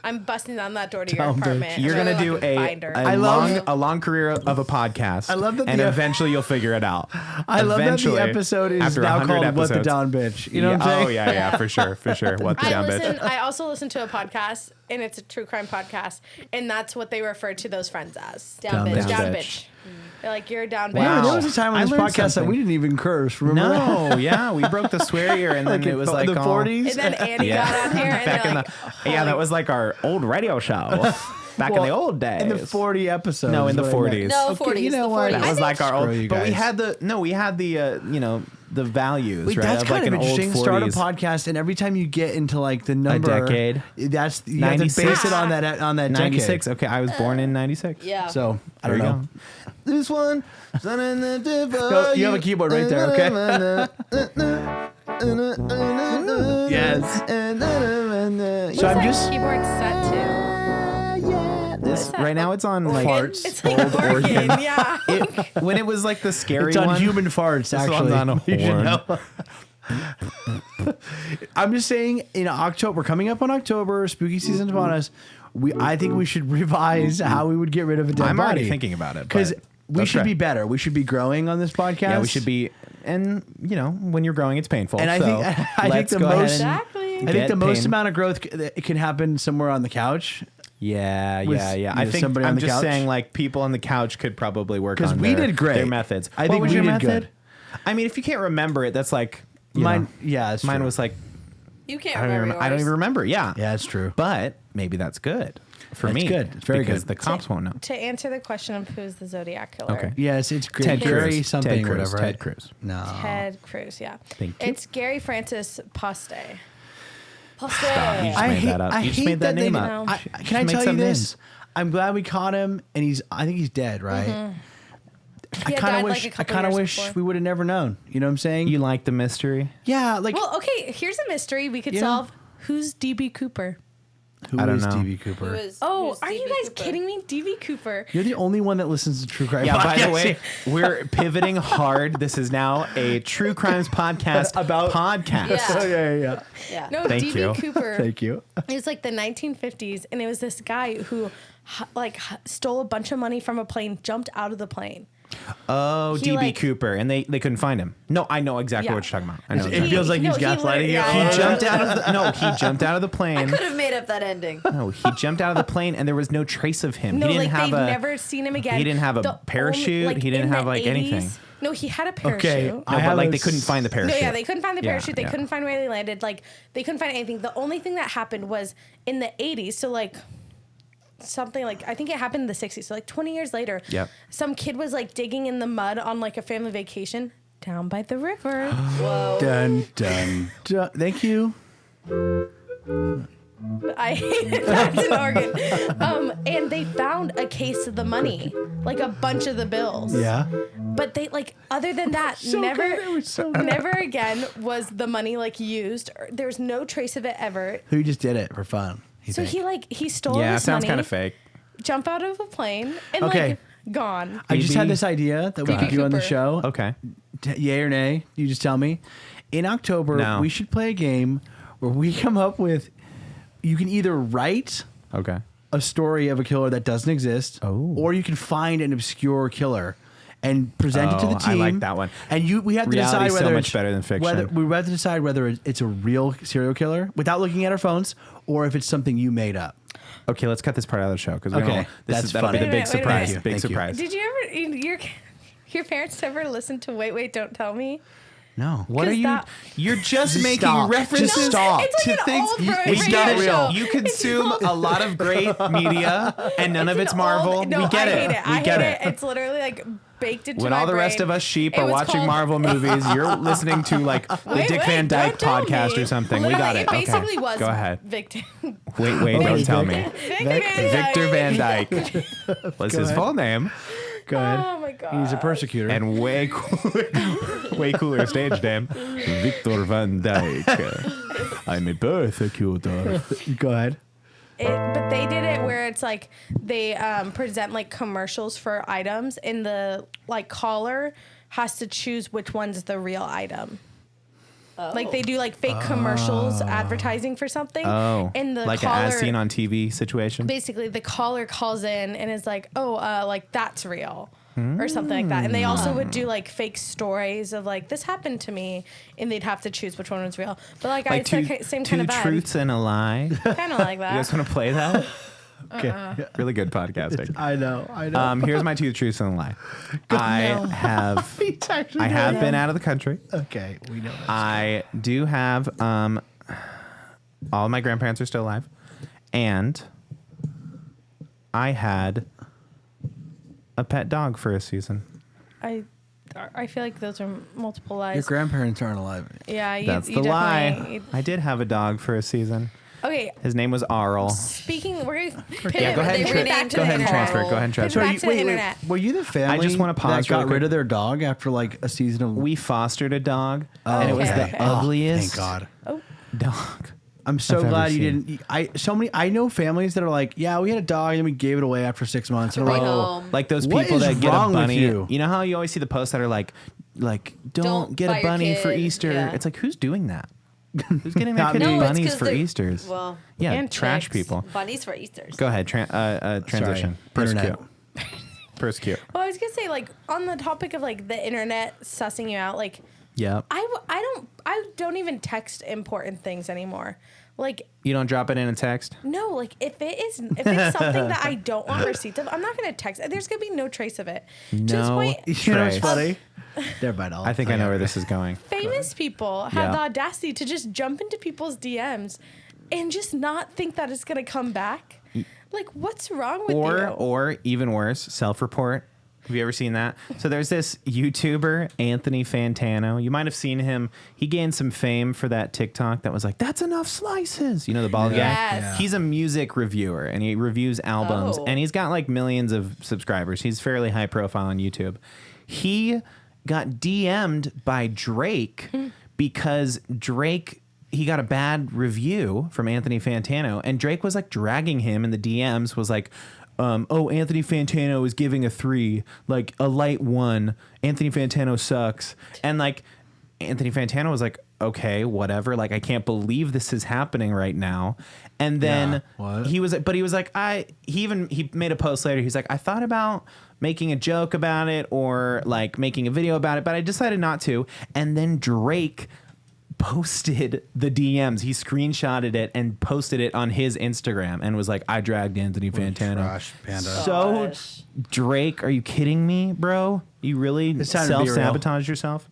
I'm busting down that door to your Down bitch. apartment. You're and gonna I'm do gonna find her. a long career of a podcast. I love that and the- eventually you'll figure it out. I love that the Eventually, episode is after now 100 called "What the episodes. Down Bitch." You know what I'm saying? Oh yeah, for sure. What the down bitch? I also listen to a podcast, and it's a true crime podcast, and that's what they refer to those friends as. Down Down bitch. bitch. Down bitch. bitch. They're like, you're a down bitch. Yeah, Wow. there was a time on I this learned podcast that something. we didn't even curse. Remember that? No, yeah, we broke the swear year, and then Like it was in like the all- 40s. And then Annie Yeah. got on here, and back they're in like, the yeah, that was like our old radio show back in the old days. In the 40 episodes. No, in the is what I 40s. meant. No, Okay, 40s. you know the what? 40s. That was like our Screw old. you But we guys. had the values, Wait, right? that's of kind like of an old interesting. Start a 40s. podcast, and every time you get into like the number, decade. That's you have to 96. base it on that 96. decade. Okay, I was born in 96. Yeah. So I There don't you know. go. This one. You have a keyboard right there, okay? Yes. What's So I'm that just keyboard set to? This that? right now it's on like Farts. It's like old organ, organ. yeah. When it was like the scary It's on one. human farts, This actually. one's on a You should horn. know. I'm just saying, in October, we're coming up on October, spooky season's upon us. I think we should revise how we would get rid of a dead I'm body. already thinking about it Because but we that's should right. be better. We should be growing on this podcast. Yeah, we should be. And you know, when you're growing, it's painful. And I so think- I think let's the go ahead most- and Exactly. I think get the most pain. amount of growth it can happen somewhere on the couch. Yeah. with, I you know, think somebody on I'm the just couch. saying, like people on the couch could probably work 'Cause on we their, did great. their methods. I What think was we your did method? good. I mean, if you can't remember it, that's like you Mine, know, yeah, it's mine true. was like You can't I don't remember even remember. Yeah. Yeah, it's true. But maybe that's good for It's me. good. It's very because good. the cops won't know. To answer the question of who's the Zodiac killer. Okay. Yes, it's great. Ted Gary Cruz. something, Ted Cruz. whatever. Ted Cruz. No. Ted Cruz, yeah. Thank you. It's Gary Francis Poste. Stop. You just I made hate, that up. I You just hate made that they name did- up. No. Can I Just make tell you some this? names. I'm glad we caught him, and I think he's dead, right? I Yeah, kind died of like wish. a I couple kind of years wish before. we would have never known. You know what I'm saying? You like the mystery? yeah, like Well, okay, here's a mystery we could You know? solve. Who's DB Cooper? who I don't is know. DB Cooper? Oh, are you guys kidding me? DB Cooper. You're the only one that listens to true crime. Yeah, by the podcasts. way, we're pivoting hard. This is now a true crimes podcast About- podcast. Yeah. yeah. Yeah. No, Thank DB you. Cooper. Thank you. It was like the 1950s, and it was this guy who stole a bunch of money from a plane, jumped out of the plane. Oh, He, DB like- Cooper, and they couldn't find him. No, I know exactly Yeah. what you're talking about. I know. It exactly. feels like he's he gaslighting you. yeah, He yeah, jumped out of the he jumped out of the plane. Could have made up that ending. No, he jumped out of the plane, and there was no trace of him. No, he didn't like have they've a. never seen him again. he didn't have a The parachute. only- He didn't in have, the like, anything. 80s No, he had a parachute. Okay, No, I but have like a they couldn't find the No, parachute. yeah, they couldn't find the Yeah, parachute. They yeah. couldn't find where they landed. Like, they couldn't find anything. The only thing that happened was in the 80s. So, like, something like, I think it happened in the 60s. So, like, 20 years later, Yep. some kid was, like, digging in the mud on, like, a family vacation down by the river. Whoa. Dun dun dun. Thank you. I hate it. That's an organ. And they found a case of the money, like a bunch of the bills. Yeah. But they like other than that, So never, good. It was so good. never again was the money like used. There was no trace of it ever. Who just did it for fun? you So think? he stole Yeah, it this sounds money, kind of fake. jump out of a plane, and Okay. like gone. I just had DB this idea that we Go could ahead. do on the Cooper. show. Okay. Yay or nay? You just tell me. In October, No. we should play a game where we come up with. You can either write Okay. a story of a killer that doesn't exist, Oh. or you can find an obscure killer and present it to the Oh, team. I like that one. And we have to Reality's decide so whether much it's better than fiction. we have to decide whether it's a real serial killer without looking at our phones, or if it's something you made up. Okay, let's cut this part out of the show because Okay, that's that'll be funny. the big Wait a minute, wait a surprise. minute. Big Thank you. surprise. Did you ever your parents ever listen to Wait Don't Tell Me? No. What are 'Cause you? that- You're just Just making stop. references Just stop. It's like to an things. old we radio get it. show. You consume a lot of great media, and none of an it's Marvel. old- no, we get I it. hate it. We I get hate it. It's literally like baked into When my all the rest brain. of us sheep It are was watching called- Marvel movies, you're listening to like the Wait, Dick wait, Van Dyke don't tell podcast me. or something. We Literally, got it. It basically Okay. was Go ahead. Victor. Wait, don't tell me. Victor Victor Van Dyke was his ahead. full name, Go ahead. Oh my god. He's a persecutor. and way cooler stage name, Victor Van Dyke. I'm a persecutor. Go ahead. But they did it where it's like they present like commercials for items, and the like caller has to choose which one's the real item. Like they do like fake commercials advertising for something. Oh, and the like caller, an as seen on TV situation. basically the caller calls in and is like, oh, like that's real. Or something like that. And they also would do like fake stories of like, this happened to me, and they'd have to choose which one was real. But like I Like said, same kind of two vibe. truths and a lie. You Kind of like that. guys want to play that? Okay. Really good podcasting. I know. Here's my two truths and a lie. I have It's actually I have doing been out of the country. Okay, we know that. I do have all of my grandparents are still alive, and I had a pet dog for a season. I feel like those are multiple lies. Your grandparents aren't alive. Yeah, you, That's you the lie. definitely- I did have a dog for a season. Okay. His name was Arl. Speaking, we're gonna Yeah, go ahead and They renamed go ahead and it. transfer. Go ahead and transfer. Back to the internet. Were you the family I just wanna pause that got really quick. rid of their dog after like a season of... We fostered a dog, and it was okay. the ugliest Thank God. dog. I'm so I've ever glad you seen. didn't. I know families that are like, yeah, we had a dog and we gave it away after 6 months. And I'm Bring like, home. Like those What people is that get a wrong with bunny. you? You know how you always see the posts that are like don't get buy a your bunny for kid. Easter. Yeah. It's like, who's doing that? Who's getting their Not kid me. No, it's bunnies 'cause for they're- Easters? Well, Yeah, And trash chicks. people. bunnies for Easters. Go ahead, transition. Internet. Persecute. Well, I was gonna say, like, on the topic of like the internet sussing you out, like, Yeah. I don't even text important things anymore. Like, You don't drop it in a text? no, like if it's something that I don't want receipts of, I'm not gonna text. There's gonna be no trace of it. To this No. point, You know what's Trace. funny? Never mind. I think I know where this is going. famous people have Yeah. the audacity to just jump into people's DMs and just not think that it's gonna come back. Like, what's wrong with you? Or even worse, self-report. Have you ever seen that? So there's this YouTuber, Anthony Fantano. You might have seen him. He gained some fame for that TikTok that was like, "That's enough slices." You know, the bald guy? Yes. Yeah. He's a music reviewer and he reviews albums Oh. and he's got like millions of subscribers. He's fairly high profile on YouTube. He got DM'd by Drake because he got a bad review from Anthony Fantano, and Drake was like dragging him in the DMs, was like, oh, Anthony Fantano is giving a 3, like a light 1. Anthony Fantano sucks. And like Anthony Fantano was like, okay, whatever. Like, I can't believe this is happening right now. And then Yeah, what? he was like, he made a post later. He's like, I thought about making a joke about it or like making a video about it, but I decided not to. And then Drake posted the DMs. He screenshotted it and posted it on his Instagram and was like, I dragged Anthony Fantano. Trash panda. So Gosh. Drake, are you kidding me, bro? You really It's time to be real. self-sabotage yourself?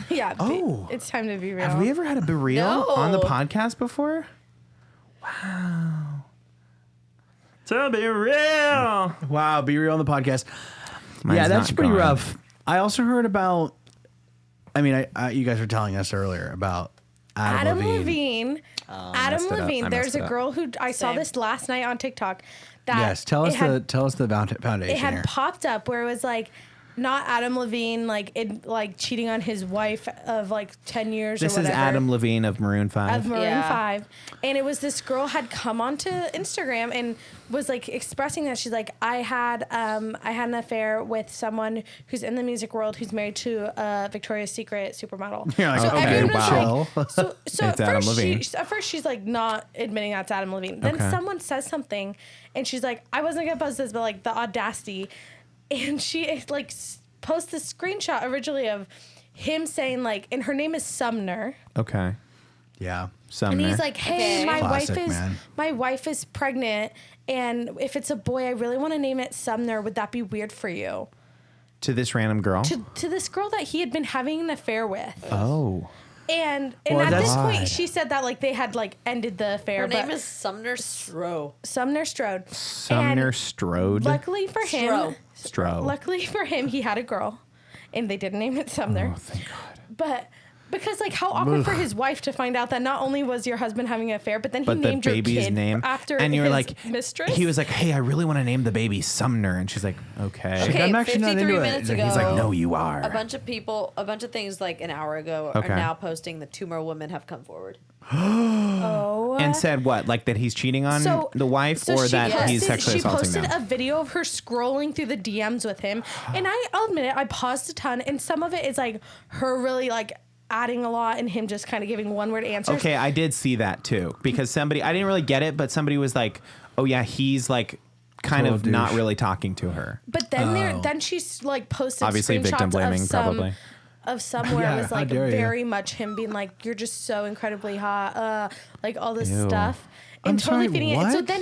Yeah. Oh. It's time to be real. Have we ever had a be real No. on the podcast before? Wow. To be real. Wow, be real on the podcast. Mine's yeah, that's not pretty gone. rough. I also heard about. I mean, you guys were telling us earlier about Adam Levine. Adam messed it up. Levine. I There's messed a it up. girl who I saw Same. this last night on TikTok. That Yes, tell us it had- the foundation It had here. popped up where it was like not Adam Levine like cheating on his wife of like 10 years This or is whatever. Adam Levine of Maroon 5. Of Maroon Yeah. 5. And it was this girl had come onto Instagram and was like expressing that she's like, I had an affair with someone who's in the music world who's married to a Victoria's Secret supermodel. You're like, So okay, everyone was wow. like, so It's at Adam first Levine. at first she's like not admitting that's Adam Levine. Then Okay. someone says something and she's like, I wasn't gonna post this, but like the audacity. And she like posts this screenshot originally of him saying like, and her name is Sumner. Okay. Yeah. Sumner. And he's like, "Hey, Okay. my Classic, wife is man. my wife is pregnant, and if it's a boy, I really want to name it Sumner. Would that be weird for you?" to this random girl. To this girl that he had been having an affair with, Oh. and Well, at this that's- point, she said that like they had like ended the affair. Her name but is Sumner Stroh. Sumner Strode. Sumner And Strode. Luckily for him, Stroh. luckily for him, he had a girl, and they didn't name it Sumner. Oh, thank God. But because like how awkward for his wife to find out that not only was your husband having an affair, but then he But the named your baby's kid name. after and you were his like, mistress. he was like, hey, I really want to name the baby Sumner. And she's like, okay. Okay, I'm actually not 53 into it. minutes He's ago. He's like, no, you are. A bunch of things like an hour ago Okay. are now posting that 2 more women have come forward. Oh. And said what? Like that he's cheating on the wife so or she that posted, he's sexually assaulting She them? posted a video of her scrolling through the DMs with him. And I'll admit it, I paused a ton. And some of it is like her really like adding a lot and him just kind of giving one word answers. Okay, I did see that too. Because I didn't really get it, but somebody was like, oh yeah, he's like kind Total of not douche. really talking to her. But then then she's like posted Obviously screenshots victim blaming, of some, probably. of somewhere Yeah, it was how like dare you. very much him being like, you're just so incredibly hot, like all this Ew. stuff. And I'm totally sorry, feeding it. And so what? then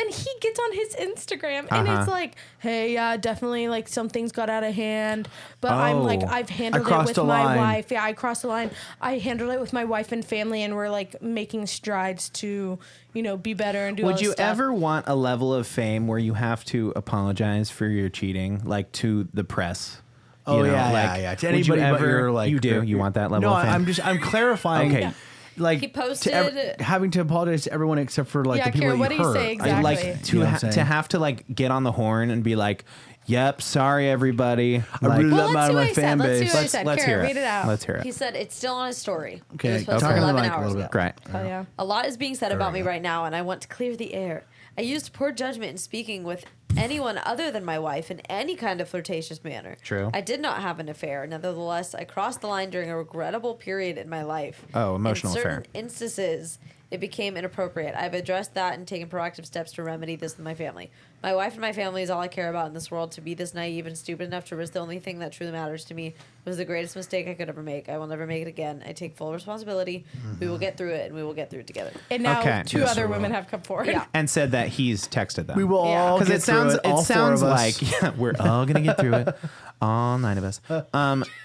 he gets on his Instagram and it's like, hey, yeah, definitely like some things got out of hand. But I'm like, Oh. I've handled it crossed with the my line. wife. Yeah, I crossed the line. I handled it with my wife and family and we're like making strides to, be better and do all Would this you stuff. ever want a level of fame where you have to apologize for your cheating, like to the press? Oh You know, yeah, like, yeah. To would you anybody but ever? your like. You do. You want that level No, of fame? I'm clarifying. Okay. like He posted- having to apologize to everyone except for like Yeah, the people Kara, that what you do you hurt. say exactly? I like to You know what I'm saying? to have to like get on the horn and be like, "Yep, sorry everybody." I Like, really Well, love let's out see of what my he said. fan Let's see base. what he said. let's Kara, hear read it. it out. Let's hear He it. said it's still on his story. Okay, It was posted talk into the 11 mic a hours little ago. bit. Great. Oh yeah. A lot is being said about me right now, and I want to clear the air. I used poor judgment in speaking with anyone other than my wife in any kind of flirtatious manner. True. I did not have an affair. Nevertheless, I crossed the line during a regrettable period in my life. Oh, emotional in certain affair. instances, it became inappropriate. I've addressed that and taken proactive steps to remedy this with my family. My wife and my family is all I care about in this world. To be this naive and stupid enough to risk the only thing that truly matters to me was the greatest mistake I could ever make. I will never make it again. I take full responsibility. We will get through it, and we will get through it together. And now Okay. two Yes, other we will. women have come forward. Yeah. And said that he's texted them. We will Yeah. all Because get it sounds through it. All it sounds four of like us. yeah, we're all gonna get through it. All 9 of us.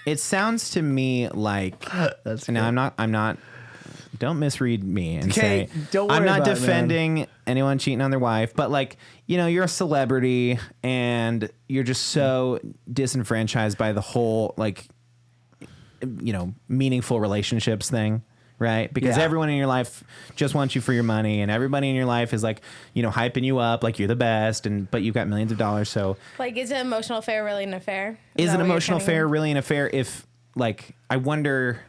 It sounds to me like That's now good. I'm not. Don't misread me and Okay, say don't I'm worry not about it, man. defending anyone cheating on their wife, but like you're a celebrity and you're just so disenfranchised by the whole like meaningful relationships thing. Right? Because Yeah. everyone in your life just wants you for your money, and everybody in your life is like, hyping you up like you're the best, but you've got millions of dollars. So Like, is an emotional affair really an affair? is that an what you're emotional telling me? affair really an affair if, like, I wonder,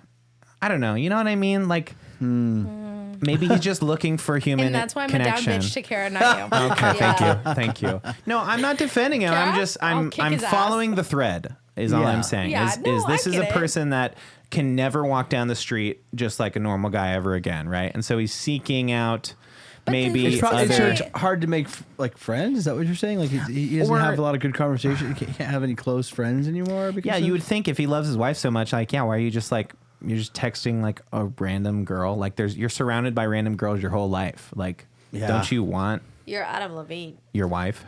I don't know, you know what I mean? Like, maybe he's just looking for human And that's why I'm connection. a down bitch to Kara, not you. Okay, Yeah. thank you. No, I'm not defending him. Kara, I'm I'll kick I'm his ass. following the thread. Is all Yeah. I'm saying. Yeah, no, is this I is a get it. person that can never walk down the street just like a normal guy ever again, right? And so he's seeking out maybe It's probably other. it's hard to make like friends. Is that what you're saying? Like he doesn't Or- have a lot of good conversation. He can't have any close friends anymore. Because Yeah, of- you would think if he loves his wife so much, like, yeah, why are you just like you're just texting like a random girl? Like, you're surrounded by random girls your whole life. Like, Yeah. don't you want You're Adam Levine. your wife?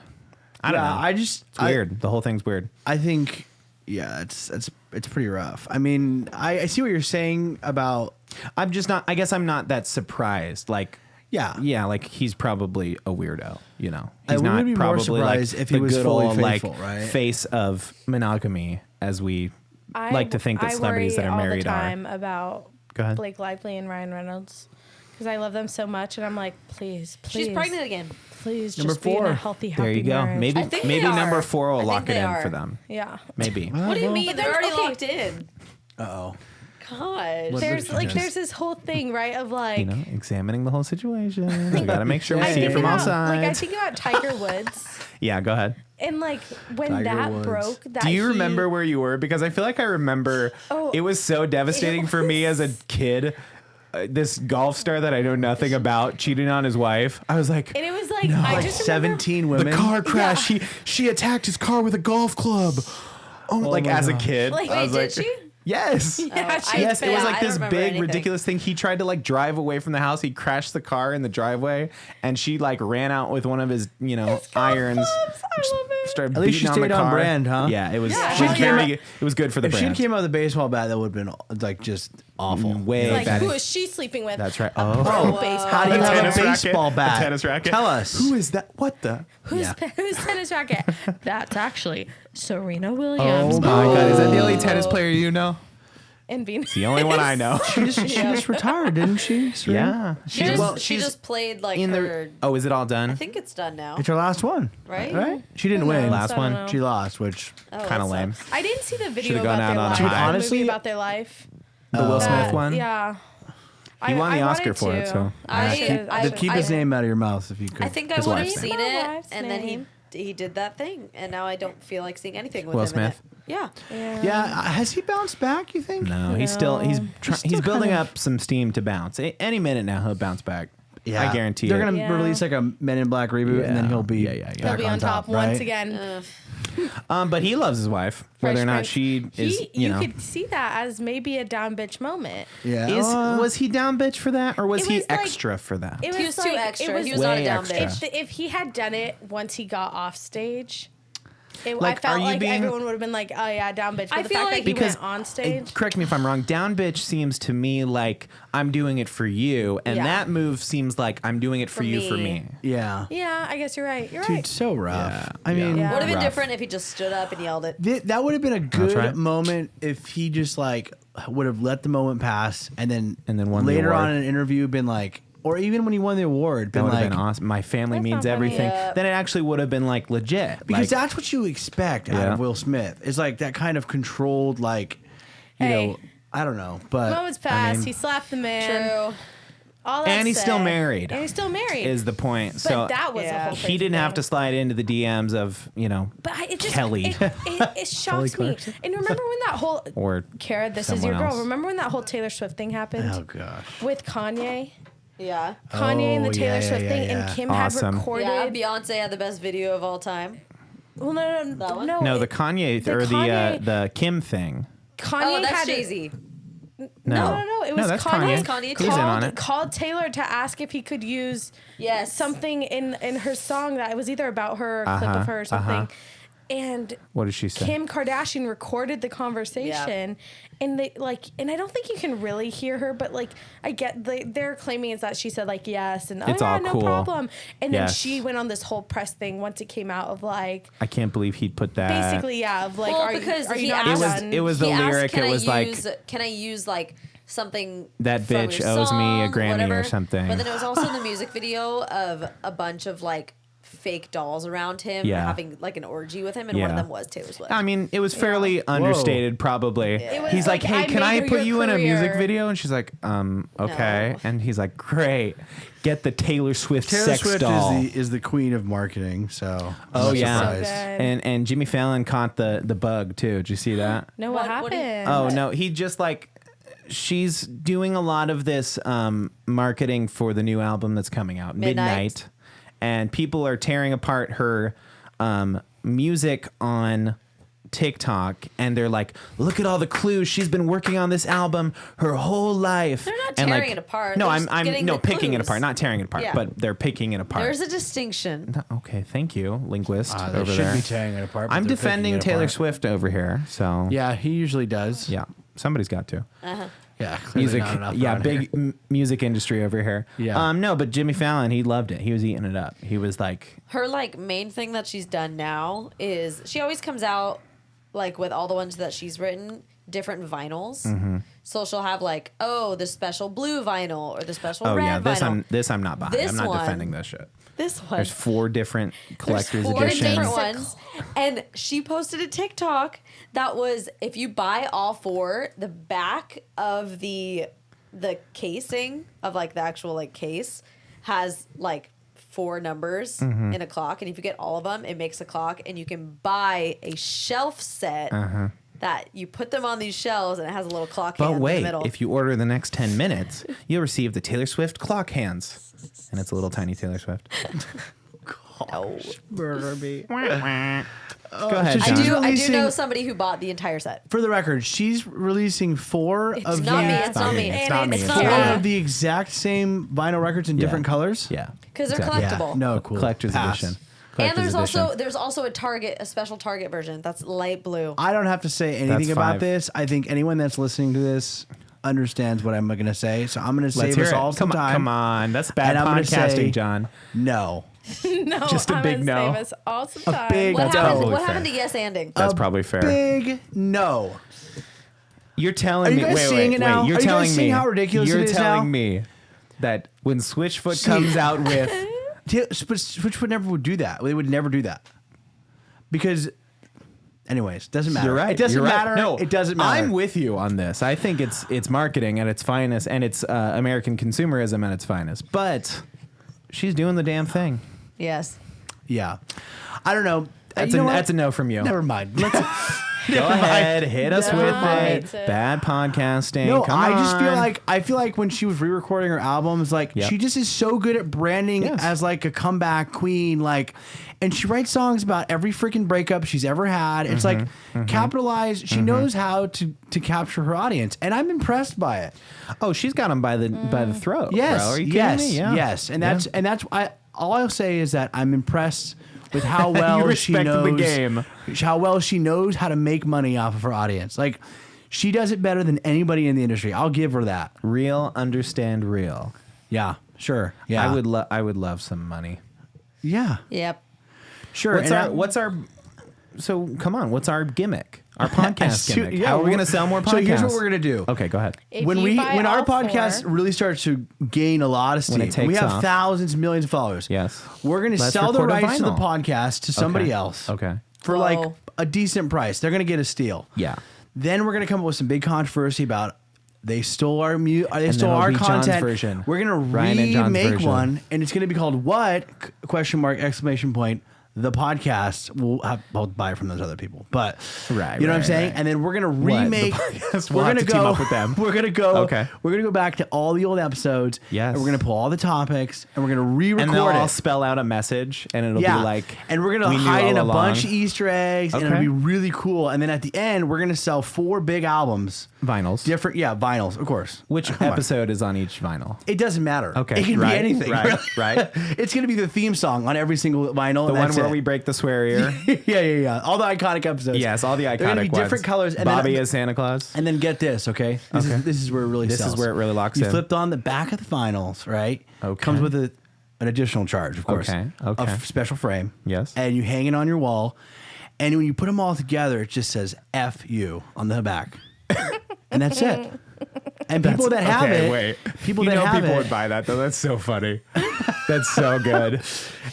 I don't know. I just It's weird. The whole thing's weird. I think yeah, it's pretty rough. I mean, I see what you're saying about I'm just not. I guess I'm not that surprised. Like, yeah. like he's probably a weirdo. He's we not would be more probably like surprised if he the was good fully old faithful, like right? face of monogamy as we like to think that I celebrities that worry are married all the are. time about Go ahead. Blake Lively and Ryan Reynolds because I love them so much, and I'm like, please, She's pregnant again. please, Number just be in 4. a healthy, happy There you go. marriage. Maybe I think maybe they are. number 4 I will think lock it they in are. for them. yeah. Maybe. What do you mean? But They're then, already okay. locked in. Uh-oh. God. What- There's Yes. there's this whole thing, right, of like Examining the whole situation. We got to make sure we I see it think from all about, like I sides. think about Tiger Woods, Yeah, go ahead. and like when Tiger that Woods. broke. That Do you he- remember where you were? Because I feel like I remember. Oh, it was so devastating for me as a kid. This golf star that I know nothing about cheating on his wife. I was like, And it was like I Like just remember 17 the women. car crash. Yeah. She attacked his car with a golf club. Oh, like my as a God. kid. Like- I Wait, was did like, she? Yes. Yeah, Oh, she Yes, it was Yeah, like I this don't remember big anything. ridiculous thing. He tried to like drive away from the house. He crashed the car in the driveway, and she like ran out with one of his, irons. I love it. Started At least beating she on stayed the on car. brand, huh? Yeah, it was. Yeah, it was hell very. yeah. It was good for the If she brand. came out with a baseball bat, that would have been like just awful. Way Like, bad. who is she sleeping with? That's right. A Oh. pro baseball. How do you A have a tennis racket? baseball A bat? tennis racket? Tell us. Who is that? What the? Who's Yeah. who's tennis racket? That's actually Serena Williams. Oh my God! Is that the only tennis player you know? And Venus. The only one I know. She just retired, didn't she? Serena? Yeah. She just played like in her. the. Oh, is it all done? I think it's done now. It's her last one. Right? Right? She didn't Who win. knows? Last I don't one? know. She lost, which Oh, Kind that of lame. sucks. I didn't see the video Should've gone about out their on a life. high. The Honestly, movie about their life. The Will Smith one. Yeah. He won the Oscar wanted for it, to. so- keep his name out of your mouth if you could. I think I His would have wife's seen name. it, My wife's and then name. he did that thing, and now I don't feel like seeing anything with Will him Smith? in it. Yeah. Yeah, has he bounced back? You think? No, he's still still building kind of- up some steam to bounce. Any minute now he'll bounce back. I guarantee they're it. gonna Yeah. release like a Men in Black reboot, and then he'll be Yeah. He'll be on top right? once again. But he loves his wife, whether Fresh or not Prince. she is. You could see that as maybe a down bitch moment. Yeah. Was he down bitch for that, or was It he was like- extra for that? It He was too like, extra. It was He was not a way down extra. bitch. If he had done it once he got off stage, I Like, felt are you like being- everyone would have been like, oh yeah, down bitch. But I the feel fact like- that he Because went on stage. correct me if I'm wrong. Downbitch seems to me like I'm doing it for you, and Yeah. that move seems like I'm doing it for you for me. Yeah. Yeah, I guess you're right. You're Dude, right. so rough. Yeah. I mean, Yeah. Would have been Rough. different if he just stood up and yelled it. that would have been a good right. moment if he just like would have let the moment pass and then won the later award. on in an interview been like, or even when he won the award, That been would have like, been awesome. My family That's means not funny. everything. Yeah. Then it actually would have been like legit. because like, that's what you expect out Yeah. of Will Smith. Is like that kind of controlled, like, you Hey. know, I don't know, but Moments passed. mean- He slapped the man. True. All that And he's still said. married. And he's still married. is the point. but So that was a Yeah. whole he crazy didn't have thing. to slide into the DMs of But it just, Kelly. It shocks me. Clarkson. And remember when that whole or Cara, this is someone your girl. else. Remember when that whole Taylor Swift thing happened oh gosh, with Kanye? Yeah. Kanye and the Oh, Taylor yeah, Swift yeah, thing, yeah. and Kim Awesome. had recorded. Yeah, Beyonce had the best video of all time. Well, no, That one? no, no, the it- Kanye the or Kanye- the Kim thing. Kanye Oh, that's had Jay-Z. No, No, it was that's Kanye. Kanye. Kanye He's in on it. Called Taylor to ask if he could use Yes. something in her song that it was either about her or a clip of her or something. And What did she say? Kim Kardashian recorded the conversation, and they and I don't think you can really hear her, but like I get they're claiming is that she said like yes and It's oh yeah, all no cool. problem, and then Yes. she went on this whole press thing once it came out of like I can't believe he put that. basically yeah of like Well, are because you, are you he not asked- done? It was the He asked, lyric. "Can It I was use, like can I use like something That from bitch your owes me a song, Grammy or whatever?" something. But then it was also in the music video of a bunch of like fake dolls around him Yeah. having like an orgy with him, and one of Yeah. them was Taylor Swift. I mean, it was fairly understated, probably. It was He's like, like, "Hey, I can I made put your you in a music career." video?" And she's like, okay." No. And he's like, "Great, get the Taylor Swift Taylor sex Swift doll." is the queen of marketing. So Oh, I'm not yeah. surprised. So good. And Jimmy Fallon caught the bug too. Did you see that? no, what What do you- happened? Oh no, he just like she's doing a lot of this marketing for the new album that's coming out, Midnight, and people are tearing apart her music on TikTok, and they're like, "Look at all the clues. She's been working on this album her whole life." They're not And, tearing like, it apart. No, They're I'm just getting no the picking it clues. apart, not tearing it apart, Yeah. but they're picking it apart. There's a distinction. Okay, thank you, linguist They over should there. be tearing it apart. but I'm they're picking defending it Taylor apart. Swift over here, so Yeah, he usually does. yeah, somebody's got to. Yeah, clearly Music, not enough yeah, around big here. music industry over here. Yeah. No, but Jimmy Fallon, he loved it. He was eating it up. He was like, Her like main thing that she's done now is she always comes out like with all the ones that she's written different vinyls. Mm-hmm. So she'll have like, oh, the special blue vinyl or the special "Oh red yeah, vinyl. this I'm not buying. This I'm not one- defending this shit." This one. There's 4 different collector's Four editions. different ones. And she posted a TikTok that was if you buy all 4, the back of the casing of like the actual like case has like 4 numbers Mm-hmm. in a clock, and if you get all of them, it makes a clock, and you can buy a shelf set that you put them on these shelves, and it has a little clock hand But in the wait, middle. if you order the next 10 minutes, you'll receive the Taylor Swift clock hands. And it's a little tiny Taylor Swift. No. Murder me. Go ahead, so John. she's I do releasing- know somebody who bought the entire set. For the record, she's releasing 4 It's of not me. the It's not me. It's not me. it's It's not four me. Cara. of the exact same vinyl records in different colors. Yeah. Because they're exactly. Yeah. collectible. No, cool. Collector's Pass. edition. And Collector's there's also a special Target version that's light blue. I don't have to say anything That's about 5. this. I think anyone that's listening to this understands what I'm going to say. So I'm going to Let's save hear us it. all some Come on, time. come on. That's bad And I'm gonna podcasting, say- John. No. No, Just a I'm big gonna no. Save us all some time. big What That's happened? probably What fair. happened to yes anding? That's A probably fair. Big no. You're telling Are me. you guys wait, seeing wait, it now? wait. You're Are you guys telling seeing me. how ridiculous You're it is telling now? me that when Switchfoot See- comes out with. But Switchfoot never would do that. They would never do that. Because, anyways, doesn't matter. You're right. It doesn't you're right. matter. No, it doesn't matter. I'm with you on this. I think it's marketing at its finest, and it's American consumerism at its finest. But she's doing the damn thing. Yes. Yeah. I don't know. That's You know a what? that's a no from you. Never mind. Let's, Go ahead, hit us Never with mind. it. Bad podcasting. no, Come I just on. feel like when she was re-recording her albums, like Yep. she just is so good at branding Yes. as like a comeback queen, like, and she writes songs about every freaking breakup she's ever had. It's like capitalized. She knows how to capture her audience, and I'm impressed by it. Oh, she's got him by the throat. Yes, bro. Are you kidding yes, me? Yeah. yes, and that's all I'll say is that I'm impressed with how well You she respected knows the game. how well she knows how to make money off of her audience. Like, she does it better than anybody in the industry. I'll give her that. Real, understand real. Yeah, sure. Yeah, I would love some money. Yeah, Yep. sure. What's our so come on, what's our gimmick? Our podcast gimmick. Yeah, How are we going to sell more podcasts? So here's what we're gonna do. Okay, go ahead. If When you buy our all podcast four- really starts to gain a lot of steam, When it takes we have off. thousands, millions of followers. Yes. We're gonna Let's sell the record a rights to the vinyl. podcast to somebody Okay. else. Okay. For Whoa. like a decent price. They're gonna get a steal. Yeah. Then we're gonna come up with some big controversy about they stole our they then stole it'll our be John's content. version. We're gonna Ryan and John's remake version. one, and it's gonna be called what? Question mark exclamation point. The podcast I'll buy it from those other people, but Right, you know what I'm right, saying. right. And then we're gonna The remake. podcast, we're we'll have gonna to go team up with them. We're gonna go. Okay. We're gonna go back to all the old episodes. Yes. And we're gonna pull all the topics, and we're gonna re-record And they'll all it. spell out a message, and it'll be like, and we're gonna we knew hide in all a along. bunch of Easter eggs, and it'll Okay. be really cool. And then at the end, we're gonna sell 4 big albums, vinyls. different, vinyls, of course. Which Come on. episode is on each vinyl? It doesn't matter. Okay, it can right, be anything. right, really. right. It's gonna be the theme song on every single vinyl. The and one that's where it. we break the swear ear. yeah. All the iconic episodes. Yes, all the iconic They're gonna be ones. different colors. And Bobby then, as Santa Claus. and then get this, okay? This is where it really This sells. is where it really locks you in. flipped on the back of the vinyls, right? Okay. Comes with an additional charge, of course. Okay, okay. A special frame. Yes. And you hang it on your wall. And when you put them all together, it just says F you on the back. And that's it. And people that have it, people that have it, buy that though. That's so funny. That's so good.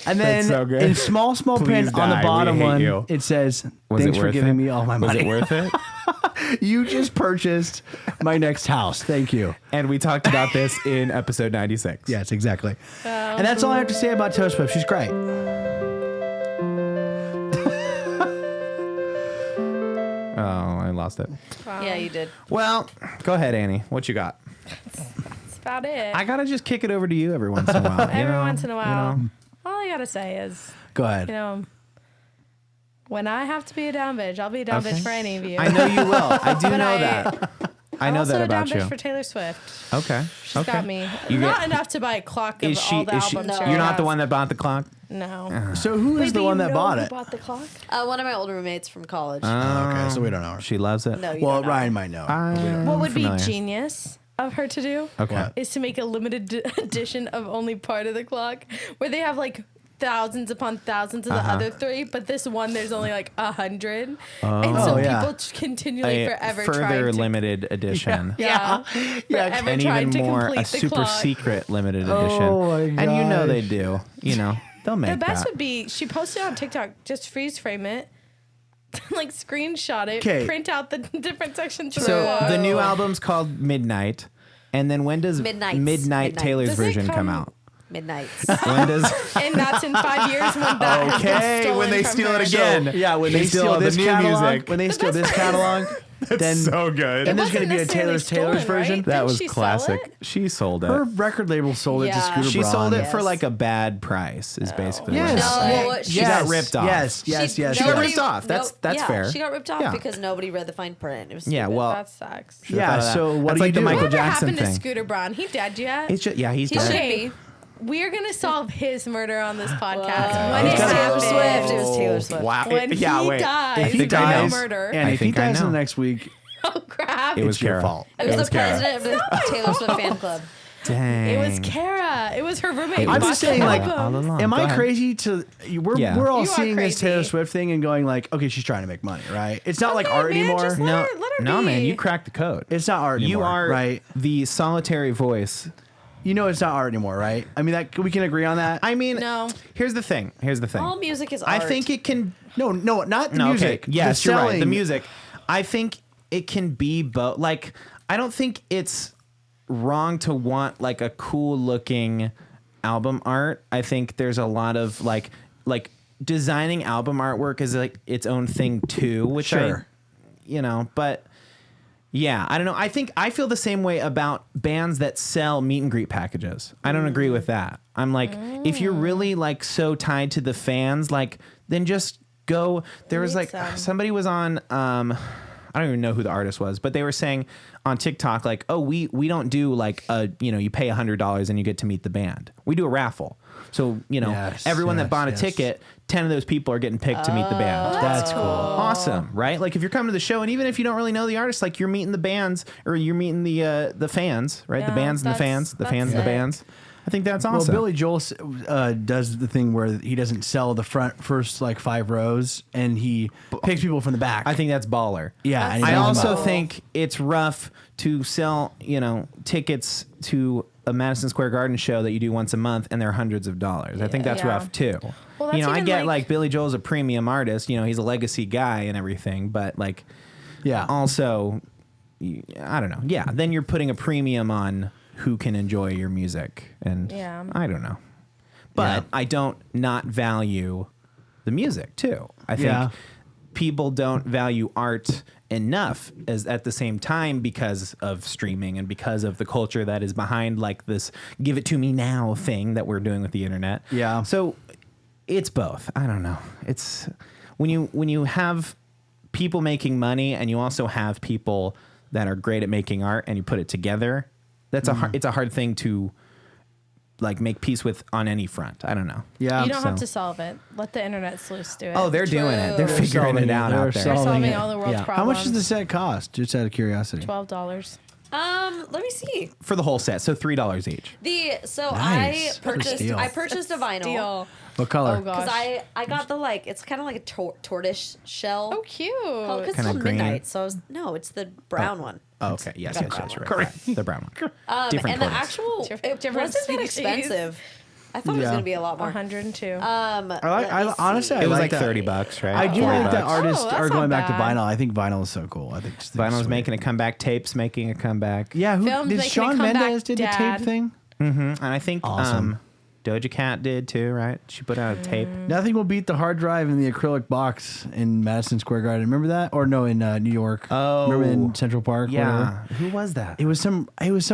and then That's so good. in small Please print on the die. bottom We hate one, you. it says, Was "Thanks it for worth giving it? me all my Was money. it worth it? You just purchased my next house. Thank you." And we talked about this in episode 96. Yes, exactly. And that's all I have to say about Taylor Swift. She's great. Oh, I lost it. Yeah, you did. Well, go ahead, Annie. What you got? That's about it. I gotta just kick it over to you every once in a while. Every once in a while. You know? All I gotta say is, Go ahead. you know, when I have to be a down bitch, I'll be a down Okay. bitch for any of you. I know you will. I do But know that. I I'm know also that a down about you. bitch for Taylor Swift. Okay. She's okay. got me. You Not get- enough to buy a clock of Is she? all the Is she? albums. No. You're not the one that bought the clock. No. So who is Wait, the but one you that know bought who it? bought the clock? One of my older roommates from college. Okay, so we don't know her. She loves it. no, you Well, don't know. Ryan might know. but we don't know. What would familiar. be genius of her to do Okay. What? is to make a limited edition of only part of the clock, where they have like thousands upon thousands of the other 3, but this one there's only like 100, and so Oh, yeah. people continually A forever further trying to limited edition. yeah, forever And trying even to more complete a the super clock. secret limited edition. Oh my And you know gosh. they do. You know they'll make The best that. would be she posted on TikTok, just freeze frame it, like screenshot it, 'Kay. print out the different sections. of So clock. the new album's called Midnight, and then when does Midnights. Midnight Midnight. Taylor's Does it version come come- out? Midnights. When does? and that's in 5 years when that has been Okay, stolen when they from steal her. it again. So, yeah, when they They steal steal the this new catalog, music. when they steal this catalog, then good. and there's It going to be a wasn't necessarily Taylor's stolen, version. right? That Didn't was she sell classic. it? She sold it. Her record label sold it to Yeah. Scooter She Braun. sold it for Yes. like a bad price. Is basically what Yes. happened. No, yes. she got ripped off. Yes, yes, She- yes. She got nobody- ripped off. That's yeah, fair. She got ripped off Yeah. because nobody read the fine print. It was Yeah, stupid. well, That sucks. Should've Yeah, thought of that. so what That's do like you the do? Michael Whatever Jackson happened to thing. Scooter Braun? He dead yet? It's just, yeah, he's He dead. should Okay. be. We're gonna solve his murder on this podcast. Whoa. When It it was Taylor happened. Swift. It was Taylor Swift. Wow. When yeah, he wait. dies, If he think I dies, know. murder. and I if he think I dies in know. the next week, Oh crap! It was it's your Cara. fault. I was It was the Cara. president of the Taylor Swift fan club. Dang. It was Cara. It was her roommate. It who I'm was just bought the saying, like, album. all along. am Go I ahead. crazy to? We're You all are seeing this Taylor crazy. Swift thing and going like, okay, she's trying to make money, right? It's not like Okay, art man, anymore. just No, let her no, be. man, you cracked the code. It's not art anymore. You are right. the solitary voice. You know, it's not art anymore, right? I mean, that we can agree on that. I mean, No. Here's the thing. All music is I art. think it can. no, not the No, music. okay. Yes, the you're right. selling. The music. I think it can be both. Like, I don't think it's wrong to want like a cool looking album art. I think there's a lot of like designing album artwork is like its own thing too, which Sure. but yeah, I don't know. I feel the same way about bands that sell meet and greet packages. I don't agree with that. I'm like, if you're really like so tied to the fans, like then just go. There was like Makes sense. somebody was on I don't even know who the artist was, but they were saying on TikTok, like, oh, we don't do like you pay $100 and you get to meet the band. We do a raffle. So, everyone that bought a ticket, 10 of those people are getting picked to meet the band. That's cool. Awesome, right? Like if you're coming to the show, and even if you don't really know the artist, like you're meeting the bands or you're meeting the fans, right? Yeah, the bands and the fans, the fans and the bands. I think that's awesome. Well, Billy Joel does the thing where he doesn't sell the first like 5 rows, and he picks people from the back. I think that's baller. Yeah, and he I brings them also up. think it's rough to sell, tickets to a Madison Square Garden show that you do once a month, and they're hundreds of dollars. I think that's Yeah. rough too. Well, that's I even, get like Billy Joel's a premium artist. He's a legacy guy and everything, but like, Yeah. also, I don't know. Yeah, then you're putting a premium on who can enjoy your music, and Yeah. I don't know. But Yeah. I don't not value the music too. I think Yeah. people don't value art enough as at the same time because of streaming and because of the culture that is behind like this give it to me now thing that we're doing with the internet. Yeah. So it's both. I don't know. It's when you have people making money and you also have people that are great at making art and you put it together, that's it's a hard thing to like make peace with on any front. I don't know. Yeah. You don't have so- to solve it. Let the internet sleuths do it. Oh, they're doing it. They're True. figuring solving it it. out They're out there. They're solving it. all the world's Yeah. problems. How much does the set cost? Just out of curiosity. $12. Let me see. For the whole set, so $3 each. So Nice. I purchased Steal. a vinyl. Deal. What color? Oh, gosh. Because I got the it's kind of like a tortoise shell. Oh, cute. Because it's Kinda called green. Midnight, so it's the brown one. Oh, okay. Yes, got yes, the yes. brown Right, right. The brown one. Different And the colors. actual Different it wasn't that species. expensive. I thought it was Yeah. gonna be a lot more. 102. Honestly, I It was like like that. $30, right? I do $40. like that artists Oh, that's are going not back to bad. vinyl. I think vinyl is so cool. I think it's Vinyl's sweet. making a comeback. Tapes making a comeback. Yeah, who Film's did making a Shawn comeback, Mendes did the Dad. tape thing? And I think Awesome. Doja Cat did too, right? She put out a tape. Nothing will beat the hard drive in the acrylic box in Madison Square Garden. Remember that? Or no, in New York. Oh. Remember in Central Park? Yeah. Whatever? Who was that? It was some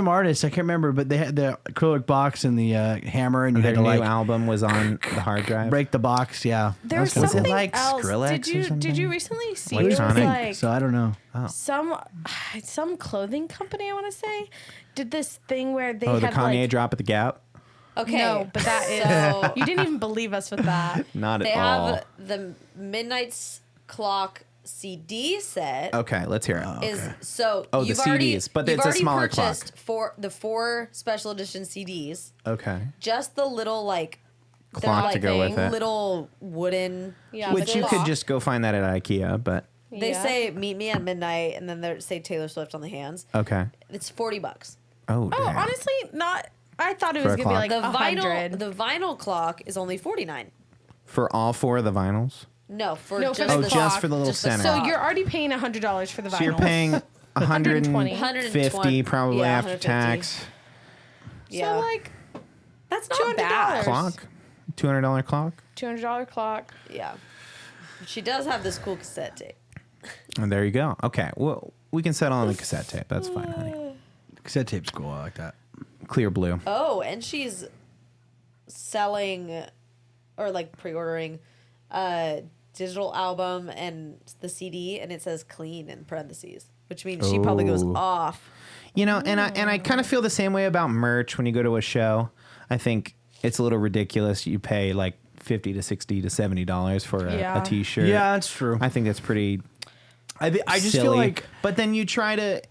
artist. I can't remember, but they had the acrylic box and the hammer, and you Their had to new like album was on the hard drive. break the box. Yeah, There was That's kinda something it like else. Skrillex Did or you something? recently see cool. it was Electronic. like So I don't know. some clothing company, I want to say, did this thing where they Oh, the had Kanye like drop at the Gap? Okay. no, but that is So you didn't even believe us with that. Not they at all. have the Midnight's Clock CD set. Okay, let's hear it. Is so Oh, the you've already, CDs, but you've it's a already smaller purchased the four special edition CDs. Okay. Just the little Clock to go with it. little wooden. Yeah, Which the you could clock. just go find that at IKEA, but They Yeah. say "Meet me at midnight" and then they say Taylor Swift on the hands. okay. It's $40. Oh, Oh, damn. honestly, not. I thought it For was a gonna be like clock. The 100. vinyl clock is only $49. For all 4 of the vinyls? No, for No, just for the Oh, the just clock. for the little Just the center. So clock. you're already paying $100 for the vinyl. So you're paying 120. 150 probably Yeah, after 150. tax. Yeah, So like that's not $200. bad. Clock? $200 clock? $200 clock. Yeah, she does have this cool cassette tape. And there you go. Okay. Well, we can settle on the cassette tape. That's fine, honey. Cassette tape's cool. I like that. Clear blue. Oh, and she's selling or pre-ordering a digital album and the CD, and it says "clean" in parentheses, which means she probably goes Oh. off. You know, and I kind of feel the same way about merch when you go to a show. I think it's a little ridiculous. You pay like $50 to $60 to $70 for Yeah. a t-shirt. Yeah, that's true. I think that's pretty I just silly. feel like But then you try to,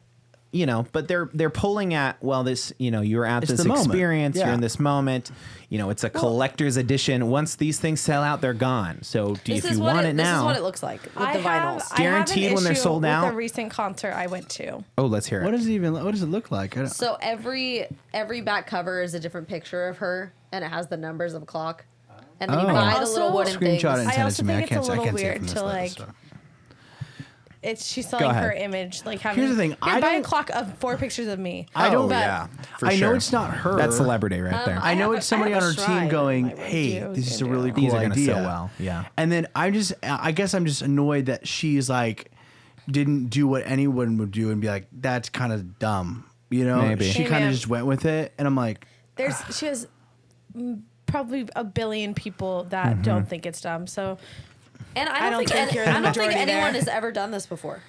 but they're pulling at, well, this, you're at It's this the moment. experience, you're Yeah. in this moment, it's a collector's edition. Once these things sell out, they're gone. So if you want it This is now, what it looks like with I the vinyls. Guaranteed when they're sold with out? a recent concert I went to. oh, let's hear it. what does it look like? I don't, So every back cover is a different picture of her, and it has the numbers of a clock. And then you Oh. buy the Also, little wooden things. screenshot it and I send it also to me. I think it's a can't. I little can't see it weird from this to, list, like, so. She's selling ahead. her image, like having. Here's the thing, Here, I buy a don't- clock of 4 pictures of me. I don't. But- yeah, for I sure. know it's not her. That's celebrity right there. I know have it's a- somebody I on have her a team shrine going, I would "Hey, do this is a and really do. cool These are gonna idea." sell well. Yeah. And then I guess I'm just annoyed that she's like, didn't do what anyone would do and be like, "That's kind of dumb," Maybe. She Hey, kind of man. just went with it, and I'm like, She has probably a billion people that don't think it's dumb. So And I I don't don't think think, you're the I don't think majority anyone there. has ever done this before.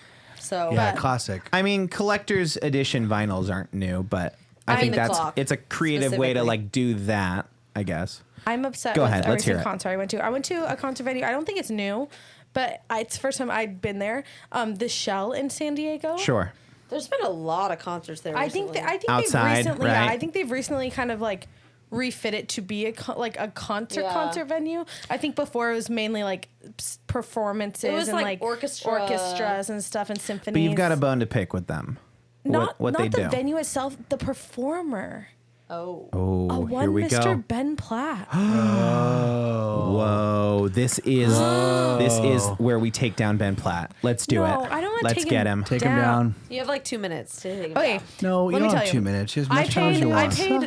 So Yeah, classic. I mean, collector's edition vinyls aren't new, but I think the that's clock, it's a creative way to specifically. like do that, I guess. I'm upset Go with ahead, a let's hear recent it. concert I went to. I went to a concert venue. I don't think it's new, but it's the first time I'd been there. The Shell in San Diego. Sure. there's been a lot of concerts there. I think recently. I think Outside, they've recently. right? Yeah, I think they've recently kind of like refit it to be a concert venue. I think before it was mainly like performances It was and like orchestras and stuff and symphonies. But you've got a bone to pick with them. not what they not the do. venue itself, the performer. Oh. Oh, One here we Mr. go. Ben Platt. Whoa, this is where we take down Ben Platt. Let's do No, it. I don't wanna Let's take get him him. Take him down. You have like 2 minutes to take it Okay, down. No, you Let me don't have tell 2 you. minutes. Just as I much time as you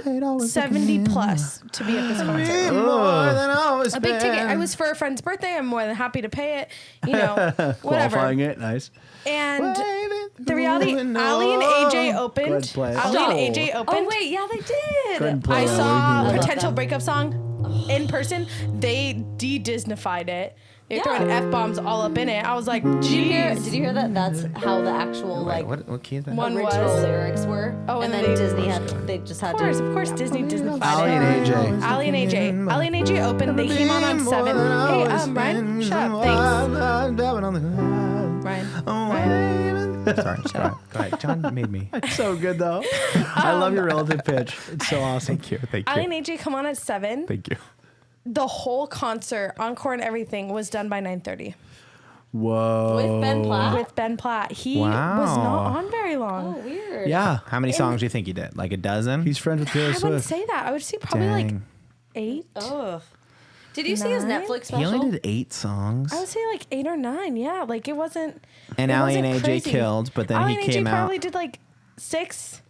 paid want. 70 plus to be at this concert. More than always A big ticket. been. I was for a friend's birthday. I'm more than happy to pay it. You know, whatever. Qualifying it. Nice. And Waving the reality, through the Ali and AJ Go opened. ahead, play it. Ali Oh. and AJ opened. Oh wait, yeah, they Go ahead and did. play I it. saw love potential them. breakup song in person. They de-Disneyfied it. They're Yeah. throwing F-bombs all up in it. I was like, Did you geez. hear that? That's how the actual Wait, like what key is that? One original was. lyrics were. Oh, and and then they- Disney they just had Of course, Disney Disneyfied Ali it. and AJ. Ali and AJ. Ali and AJ opened. They came on 7. Hey, Ryan, shut up. Thanks. Ryan. Sorry, shut up. Go ahead. John made me. It's so good though. I love your relative pitch. It's so awesome. Thank you. Thank Ali you. and AJ come on at 7. Thank you. The whole concert, encore and everything, was done by 9:30 Whoa. with Ben Platt. with Ben Platt. He Wow. was not on very Oh, long. weird. Yeah. How many songs do you think you did? Like a dozen? He's friends with Taylor I wouldn't Swift. say that. I would say probably like Dang. 8. Ugh. Did you see his 9? Netflix He special? only did 8 songs. I would say like 8 or 9. Yeah, like it wasn't. And it Ali and wasn't AJ crazy. killed, but then Ali he and AJ came out. probably did like 6,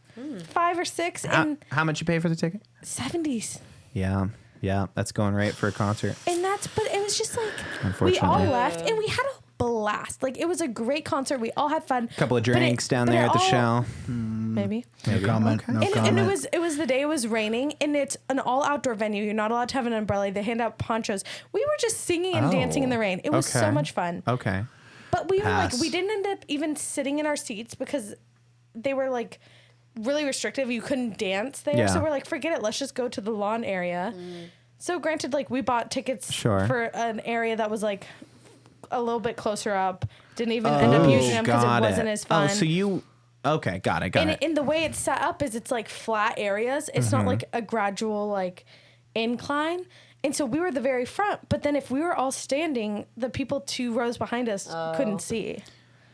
5 or 6 in How much you pay for the ticket? 70s. Yeah. Yeah. That's going right for a concert. And but it was just like we Unfortunately. all left and we had a blast. Like it was a great concert. We all had fun. Couple of But it- drinks down but there it at the all- Shell. Maybe. No comment. No And comment. it was the day it was raining, and it's an all outdoor venue. You're not allowed to have an umbrella. They hand out ponchos. We were just singing and dancing in the rain. It was so Okay. much fun. Okay. But we were Pass. like, we didn't end up even sitting in our seats because they were like really restrictive. You couldn't dance there. Yeah. So we're like, forget it. Let's just go to the lawn area. So granted, like we bought tickets Sure. for an area that was like a little bit closer up. Didn't even end up using them because it wasn't as fun. Oh, so you... Okay, got it, got And it. in the way it's set up is it's like flat areas. It's not like a gradual like incline. And so we were the very front. But then if we were all standing, the people 2 rows behind us couldn't see.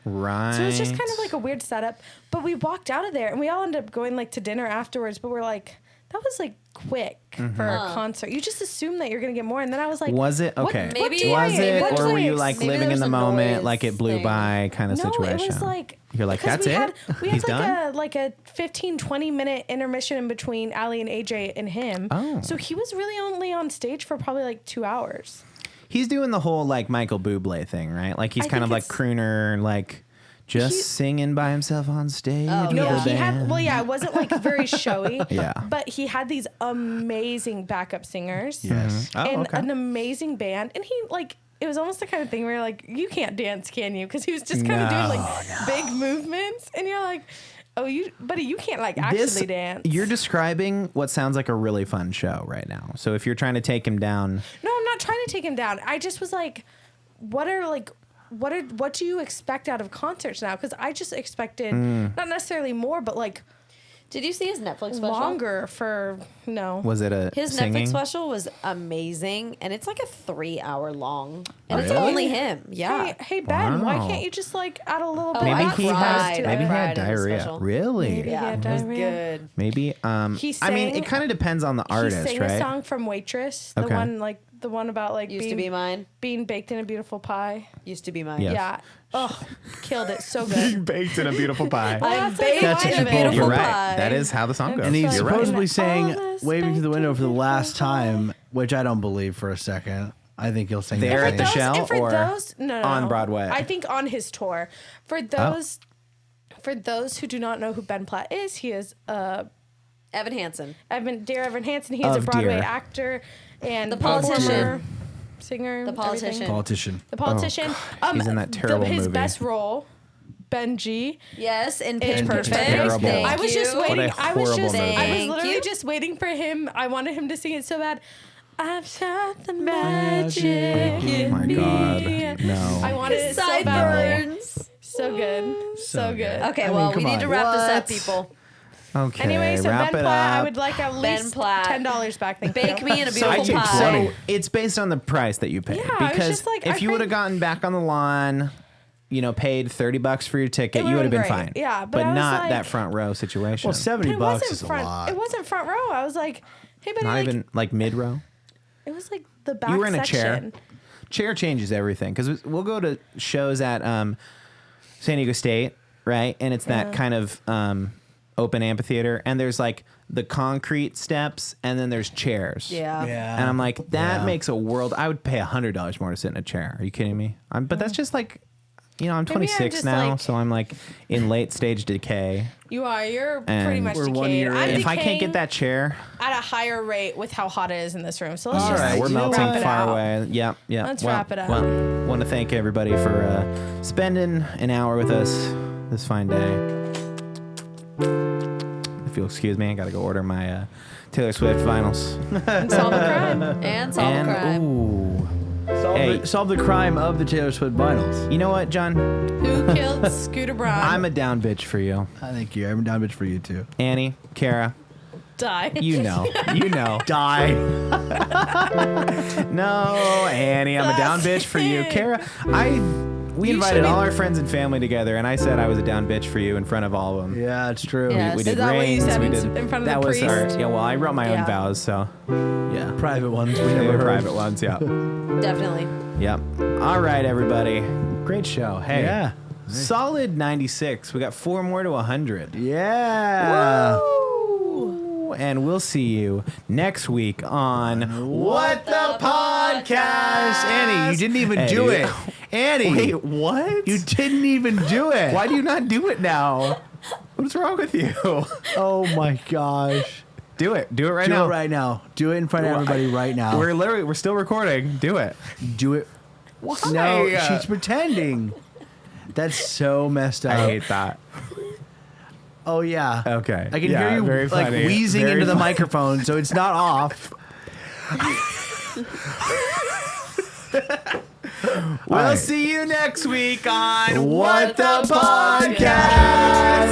Right. So it was just kind of like a weird setup. But we walked out of there and we all ended up going like to dinner afterwards. But we're like, that was like quick for a concert. You just assume that you're going to get more. And then I was like, Was it? Okay. Maybe- was maybe it, what or were you place? like Maybe living there in the was a moment, noise like it blew thing. by kind of no, situation? it was like You're like, 'cause that's we it? Had, we He's had done? like a 15, 20-minute intermission in between Ali and AJ and him. Oh. So he was really only on stage for probably like 2 hours. He's doing the whole like Michael Bublé thing, right? Like he's I kind of think like crooner, like just He- singing by himself on stage. Oh, with No, a he had, band. well, yeah, it wasn't like very showy. Yeah. But he had these amazing backup singers. Yes. Oh, And okay. an amazing band. And he like, it was almost the kind of thing where you're like, you can't dance, can you? Because he was just kind of doing like big movements. And you're like, oh, buddy, you can't like actually dance. You're describing what sounds like a really fun show right now. So if you're trying to take him down, No, I'm not trying to take him down. I just was like, what do you expect out of concerts now? Because I just expected not necessarily more, but like Did you see his Netflix special? longer for no. was it a His singing? Netflix special was amazing, and it's like a 3-hour long, and it's Really? only him. Yeah. Hey Ben, why Wow. can't you just like add a little bit? Oh, Maybe I he cried. had I maybe he had cried in his diarrhea. special. Really? Maybe. Yeah, had it was diarrhea. good. Maybe. He I mean, sang- it kind of depends on the artist, he sang right? a song from Waitress, the Okay. one about like Used to be mine. being baked in a beautiful pie. Used to be mine. Yeah. Yeah. Oh, killed it. So good. baked in a beautiful pie. Well, I'm that's like baked That's in a actually beautiful You're right. pie. That is how the song goes. And he's You're right. supposedly All saying this "Waving to the window" for the last beautiful time, which I don't believe for a second. I think he'll sing There that at the thing. Shell and for or those, no, on Broadway? I think on his tour. For those who do not know who Ben Platt is, he is Evan Hansen. Dear Evan Hansen. He is a Of Broadway Dear. actor and The politician. performer, singer, The everything. politician. Politician. The politician. He's in that terrible his movie. best role Benji. Yes, in in Pitch Perfect. Terrible. Thank I was just you. waiting. What a I was horrible just. movie. I was Thank literally you. just waiting for him. I wanted him to sing it so bad. I've shot the magic in Oh my me. God, no. I wanted it so badly. Sideburns. So good. So good. Okay, I mean, well, we come need on. to wrap this up, What? people. Okay, Anyway, so wrap Ben it Platt, up. I would like at least Platt. $10 back. Thank Bake you. me in a So I beautiful take pie. 20. So it's based on the price that you pay. Yeah, I was because just like, if I you would have paid- gotten back on the lawn, paid $30 for your ticket, It you would have would've been been fine. great. Yeah, but I was not like- that front row situation. Well, $70 But it bucks wasn't is a front. lot. It wasn't front row. I was like, hey, buddy, not like, even like mid row. it was like the back You were in a section. chair. Chair changes everything because we'll go to shows at San Diego State, right? And it's that kind of open amphitheater, and there's like the concrete steps, and then there's chairs. Yeah. Yeah. And I'm like, that Yeah. makes a world. I would pay $100 more to sit in a chair. Are you kidding me? But that's just like, I'm I'm 26 just now, like- so I'm like in late stage decay. You are. You're pretty And much we're 1 decayed. year I'm in. If I can't decaying get that chair, at a higher rate with how hot it is in this room. So let's All just right, we're you know melting what? far Wrap it out. away. Yep. Let's wrap it up. Well, want to thank everybody for spending an hour with us this fine day. If you'll excuse me, I got to go order my Taylor Swift vinyls. and solve a crime. And solve a crime. Ooh. Solve the crime of the Taylor Swift vinyls. You know what, John? Who killed Scooter Braun? I'm a down bitch for you. Thank you. I'm down bitch for you too. Annie, Cara, Die. you know. Die. No, Annie, I'm a down bitch for you. Cara, we You invited should be- all our friends and family together, and I said I was a down bitch for you in front of all of them. Yeah, it's true. Yeah. We Is did that what you rings. said We in- did in front of that the was priest? yeah. Well, I wrote my own Yeah. vows, so yeah. Private ones. We They never were heard. private ones. Yeah. Definitely. Yep. All right, everybody. Great show. Hey. Yeah. Solid 96. We got 4 more to 100. Yeah. And we'll see you next week on What the Podcast. Annie, you didn't even Hey, do dude. it. Annie, Wait, what? you didn't even do it. Why do you not do it now? What's wrong with you? Oh my gosh. Do it. Do it right Do now. it right now. Do it in front of everybody right now. We're still recording. Do it. Do it. No, she's pretending. That's so messed up. I hate that. Oh yeah. Okay. I can Yeah, hear you very like funny. wheezing Very into the funny. microphone, so it's not off. We'll right. see you next week on What the Podcast.